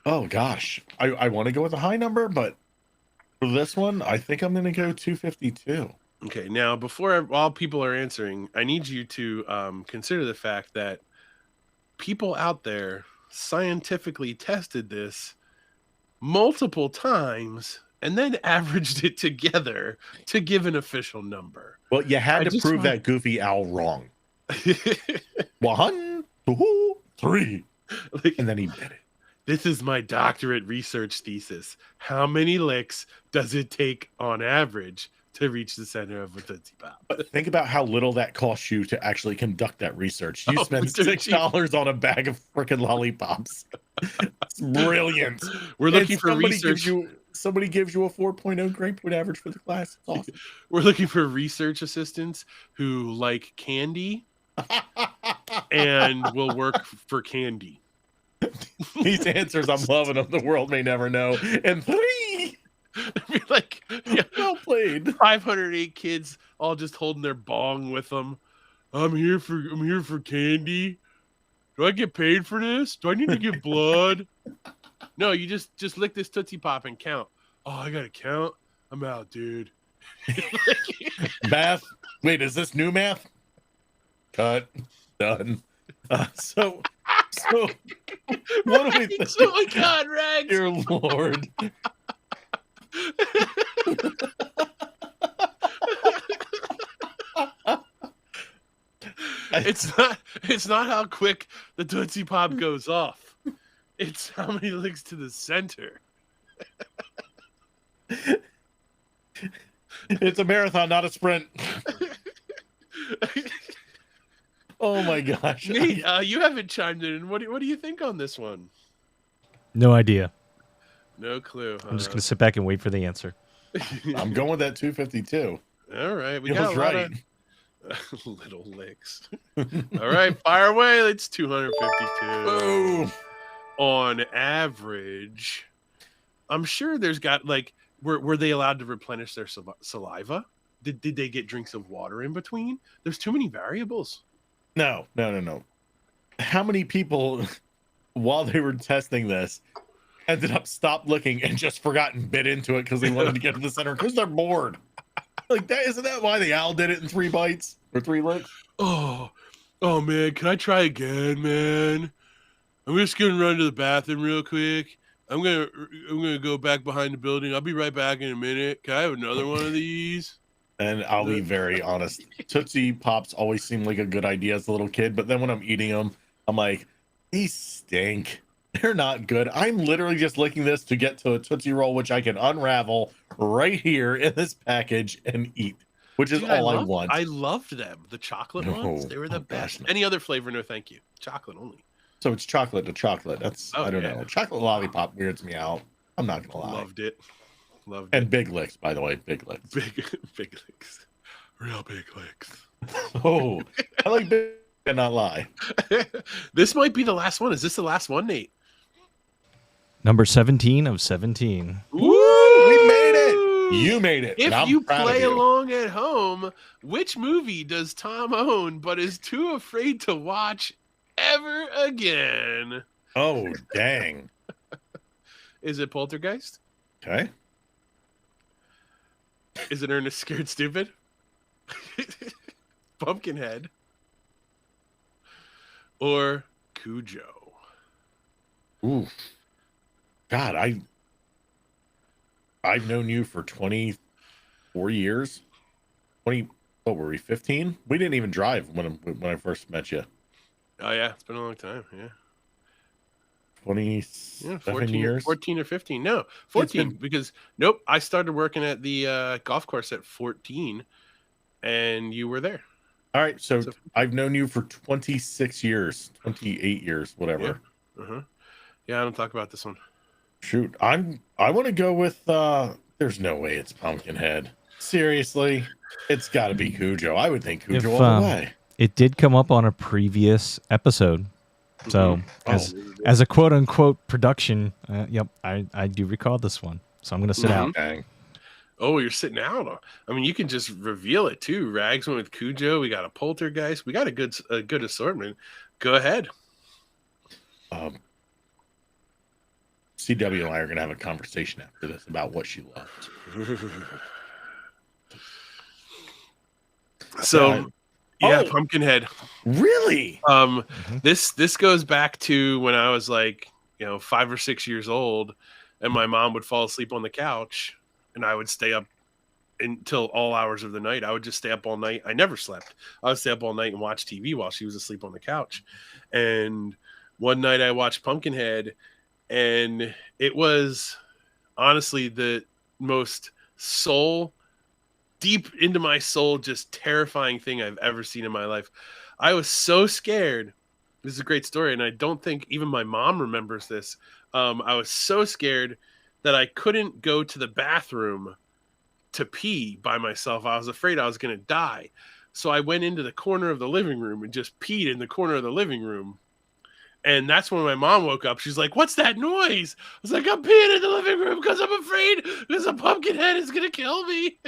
Oh, gosh. I want to go with a high number, but for this one, I think I'm going to go 252. Okay, now, while people are answering, I need you to consider the fact that people out there scientifically tested this multiple times and then averaged it together to give an official number. Well, you had to prove that Goofy Owl wrong. 2, 3, Like, and then he bit it. this is my doctorate research thesis. How many licks does it take on average to reach the center of a Tootsie Pop? But think about how little that costs you to actually conduct that research. You Oh, spend Mr. $6 on a bag of freaking lollipops. It's brilliant. We're looking And for research. Somebody gives you a 4.0 grade point average for the class. It's awesome. We're looking for research assistants who like candy and will work for candy. These answers, I'm loving them. The world may never know. And 3, Like, yeah, well played. 508 kids all just holding their bong with them. I'm here for candy. Do I get paid for this? Do I need to give blood? No, you just lick this Tootsie Pop and count. Oh, I gotta count. I'm out, dude. Math. Wait, is this new math? Cut. Done. So what do we think? Oh my God, Rags! Dear Lord. It's not how quick the Tootsie Pop goes off. It's how many licks to the center. It's a marathon, not a sprint. Oh my gosh. Nate, you haven't chimed in. What do you think on this one? No idea. No clue. I'm just gonna sit back and wait for the answer. I'm going with that 252. All right, we It got was a lot right. of little licks. All right, fire away. It's 252 Boom. on average. I'm sure there's got like were they allowed to replenish their saliva? Did they get drinks of water in between? There's too many variables. No. How many people, while they were testing this, ended up stopped looking and just forgot and bit into it because they wanted to get to the center because they're bored? Like that, isn't that why the owl did it in 3 bites or 3 licks? Oh man, can I try again, man? I'm just gonna run to the bathroom real quick. I'm gonna go back behind the building. I'll be right back in a minute. Can I have another one of these? And I'll be very honest. Tootsie Pops always seemed like a good idea as a little kid, but then when I'm eating them, I'm like, these stink. They're not good. I'm literally just licking this to get to a Tootsie Roll, which I can unravel right here in this package and eat, which is Dude, all I want. I loved them. The chocolate ones, they were the best. Any other flavor? No, thank you. Chocolate only. So it's chocolate to chocolate. That's I don't know. Chocolate lollipop weirds me out. I'm not gonna lie. Loved it. And big licks, by the way. Big licks. Big licks. Real big licks. Oh, I like big and not lie. This might be the last one. Is this the last one, Nate? Number 17 of 17. Woo! We made it. You made it. If you play along at home, which movie does Tom own but is too afraid to watch ever again? Oh, dang. Is it Poltergeist? Okay. Is it Ernest Scared Stupid? Pumpkinhead? Or Cujo? Ooh. God, I've known you for 24 years. 20, what were we, 15? We didn't even drive when I first met you. Oh, yeah. It's been a long time. Yeah. 14 years? 14 or 15. No, 14. Because, nope, I started working at the golf course at 14, and you were there. All right. So I've known you for 26 years, 28 years, whatever. Yeah. Uh-huh. Yeah, I don't talk about this one. Shoot. I want to go with, there's no way it's Pumpkinhead. Seriously. It's got to be Cujo. I would think Cujo all the way. It did come up on a previous episode. So as a quote unquote production, yep, I do recall this one. So I'm going to sit out. Dang. Oh, you're sitting out. I mean, you can just reveal it too. Rags went with Cujo. We got a Poltergeist. We got a good assortment. Go ahead. CW and I are going to have a conversation after this about what she loved. So, yeah, Pumpkinhead. Really? This goes back to when I was like, 5 or 6 years old, and my mom would fall asleep on the couch, and I would stay up until all hours of the night. I would just stay up all night. I never slept. I would stay up all night and watch TV while she was asleep on the couch. And one night I watched Pumpkinhead, and it was honestly the most deep into my soul, just terrifying thing I've ever seen in my life. I was so scared. This is a great story, and I don't think even my mom remembers this. I was so scared that I couldn't go to the bathroom to pee by myself. I was afraid I was going to die. So I went into the corner of the living room and just peed in the corner of the living room. And that's when my mom woke up. She's like, "What's that noise?" I was like, "I'm peeing in the living room because I'm afraid because a Pumpkinhead is going to kill me."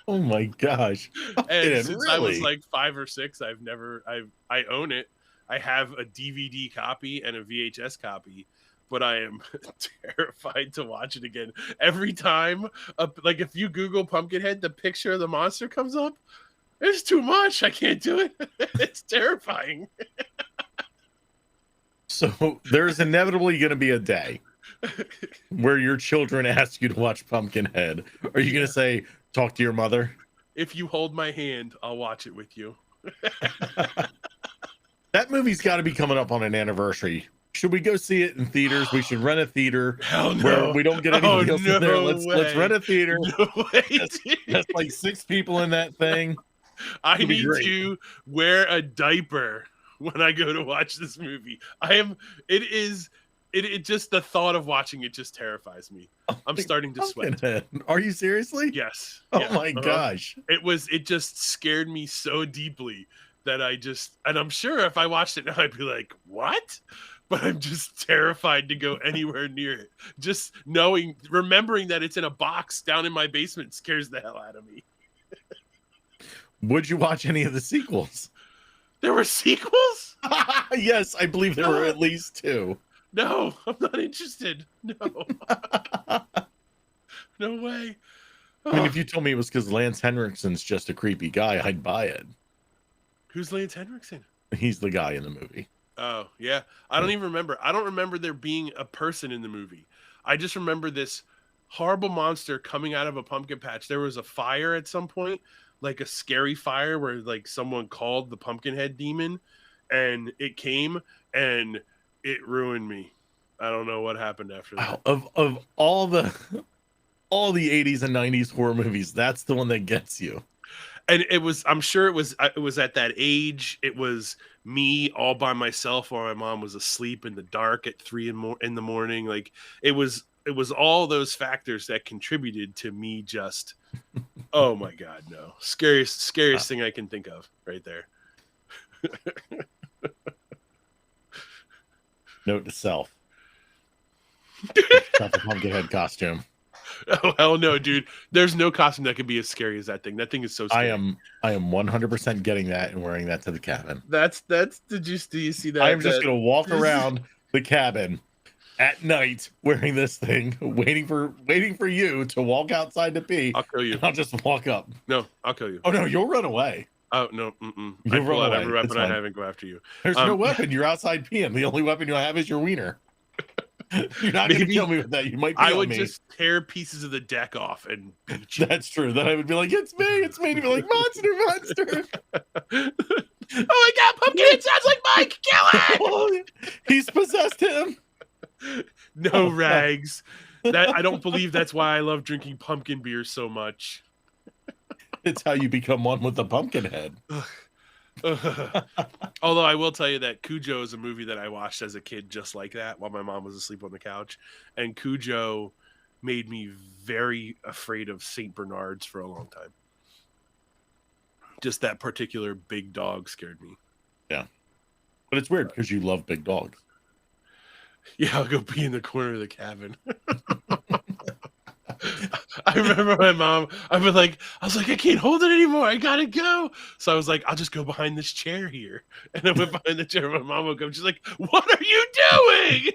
Oh my gosh. And since I was like 5 or 6, I own it. I have a DVD copy and a VHS copy, but I am terrified to watch it again. Every time, like if you Google Pumpkinhead, the picture of the monster comes up. It's too much. I can't do it. It's terrifying. So there's inevitably going to be a day where your children ask you to watch Pumpkinhead. Are you going to say, talk to your mother? If you hold my hand, I'll watch it with you. That movie's got to be coming up on an anniversary. Should we go see it in theaters? We should rent a theater where we don't get anybody else in there. Let's rent a theater. No way, that's like 6 people in that thing. I need to wear a diaper when I go to watch this movie. It just the thought of watching it just terrifies me. I'm starting to sweat. Are you seriously? Yes. Oh my gosh. It just scared me so deeply that and I'm sure if I watched it now, I'd be like, what? But I'm just terrified to go anywhere near it. Just remembering that it's in a box down in my basement scares the hell out of me. Would you watch any of the sequels? There were sequels? Yes, I believe there were at least 2. No, I'm not interested. No. No way. I mean, if you told me it was because Lance Henriksen's just a creepy guy, I'd buy it. Who's Lance Henriksen? He's the guy in the movie. Oh, yeah. I don't even remember. I don't remember there being a person in the movie. I just remember this horrible monster coming out of a pumpkin patch. There was a fire at some point, like a scary fire where like someone called the Pumpkinhead demon, and it came and it ruined me. I don't know what happened after that. Of all the 80s and 90s horror movies, that's the one that gets you. And I'm sure it was at that age. It was me all by myself while my mom was asleep in the dark at 3 in the morning. Like it was all those factors that contributed to me just, oh my God, no. Scariest thing I can think of right there. Note to self. Not the Pumpkinhead costume. Oh hell no, dude! There's no costume that could be as scary as that thing. That thing is so scary. I am 100% getting that and wearing that to the cabin. That's. Do you see that? I am just gonna walk around the cabin at night wearing this thing, waiting for you to walk outside to pee. I'll kill you. I'll just walk up. No, I'll kill you. Oh no, you'll run away. Oh no, You'll pull out away. every weapon I have and go after you. There's no weapon. You're outside peeing. The only weapon you have is your wiener. You're not going to kill me with that. You might. I would just tear pieces of the deck off and beat you. That's true. Then I would be like, "It's me! It's me!" To be like, "Monster!" Oh my God! Pumpkinhead sounds like Mike. Kill him! He's possessed him. No rags. That I don't believe that's why I love drinking pumpkin beer so much. It's how you become one with the Pumpkinhead. Although I will tell you that Cujo is a movie that I watched as a kid just like that while my mom was asleep on the couch, and Cujo made me very afraid of Saint Bernards for a long time. Just that particular big dog scared me. Yeah, but it's weird because you love big dogs. Yeah, I'll go pee in the corner of the cabin. I remember my mom, I was like, I can't hold it anymore. I gotta go. So I was like, I'll just go behind this chair here. And I went behind the chair. My mom woke up. She's like, what are you doing?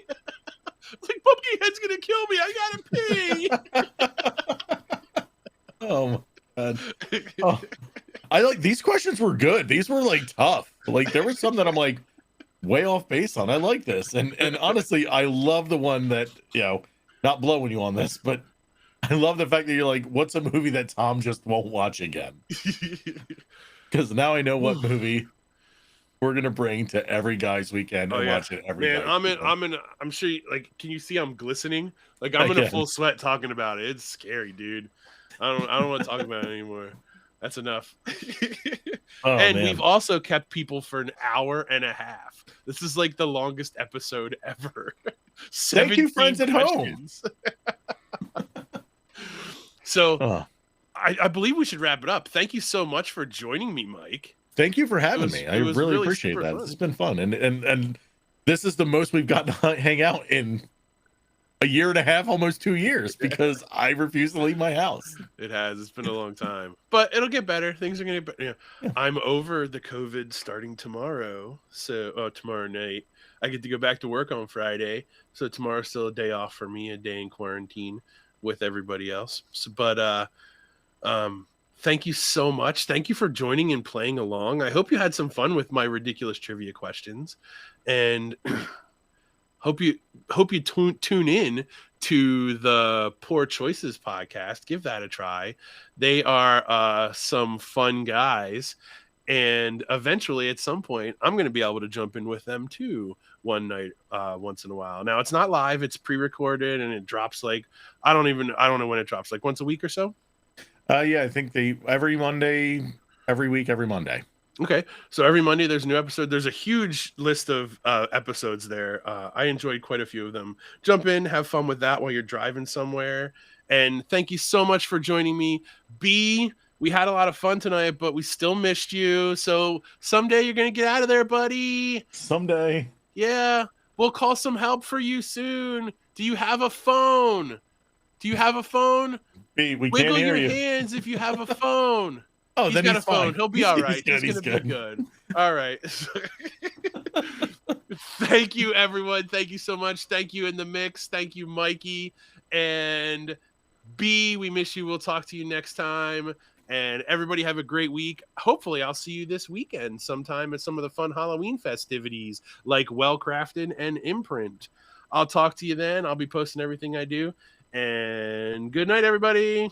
Like, Pumpkinhead's gonna kill me. I gotta pee. Oh my God. Oh, I like these questions were good. These were like tough. Like there was some that I'm like way off base on. I like this. And honestly, I love the one that, not blowing you on this, but I love the fact that you're like, what's a movie that Tom just won't watch again? Because now I know what movie we're gonna bring to every guy's weekend and watch it every Man, day. I'm sure like, can you see I'm glistening? Like I'm in a full sweat talking about it. It's scary, dude. I don't want to talk about it anymore. That's enough. And we've also kept people for an hour and a half. This is like the longest episode ever. Thank you, friends at home. So I believe we should wrap it up. Thank you so much for joining me, Mike. Thank you for having me. I really appreciate that. It's been fun. And this is the most we've gotten to hang out in a year and a half, almost 2 years, because I refuse to leave my house. It has. It's been a long time, but it'll get better. Things are going to get better. Yeah. I'm over the COVID starting tomorrow. So tomorrow night, I get to go back to work on Friday. So tomorrow's still a day off for me, a day in quarantine with everybody else. So, but thank you so much. Thank you for joining and playing along. I hope you had some fun with my ridiculous trivia questions, and hope you tune in to the Poor Choices podcast. Give that a try. They are some fun guys, and eventually at some point I'm going to be able to jump in with them too one night once in a while. Now it's not live, it's pre-recorded, and it drops like I don't know when it drops, like once a week or so. Yeah, I think every Monday, every week, every Monday. Okay, so every Monday there's a new episode. There's a huge list of episodes there. I enjoyed quite a few of them. Jump in, have fun with that while you're driving somewhere. And thank you so much for joining me. B, we had a lot of fun tonight, but we still missed you. So someday you're going to get out of there, buddy. Someday. Yeah, we'll call some help for you soon. Do you have a phone? We Wiggle can't hear your you. hands if you have a phone. Oh, he's then got he's a phone. fine. He'll be all right. He's gonna be good. All right. Thank you, everyone. Thank you so much. Thank you in the mix. Thank you, Mikey. And B, we miss you. We'll talk to you next time. And everybody have a great week. Hopefully, I'll see you this weekend sometime at some of the fun Halloween festivities like Well Crafted and Imprint. I'll talk to you then. I'll be posting everything I do. And good night, everybody.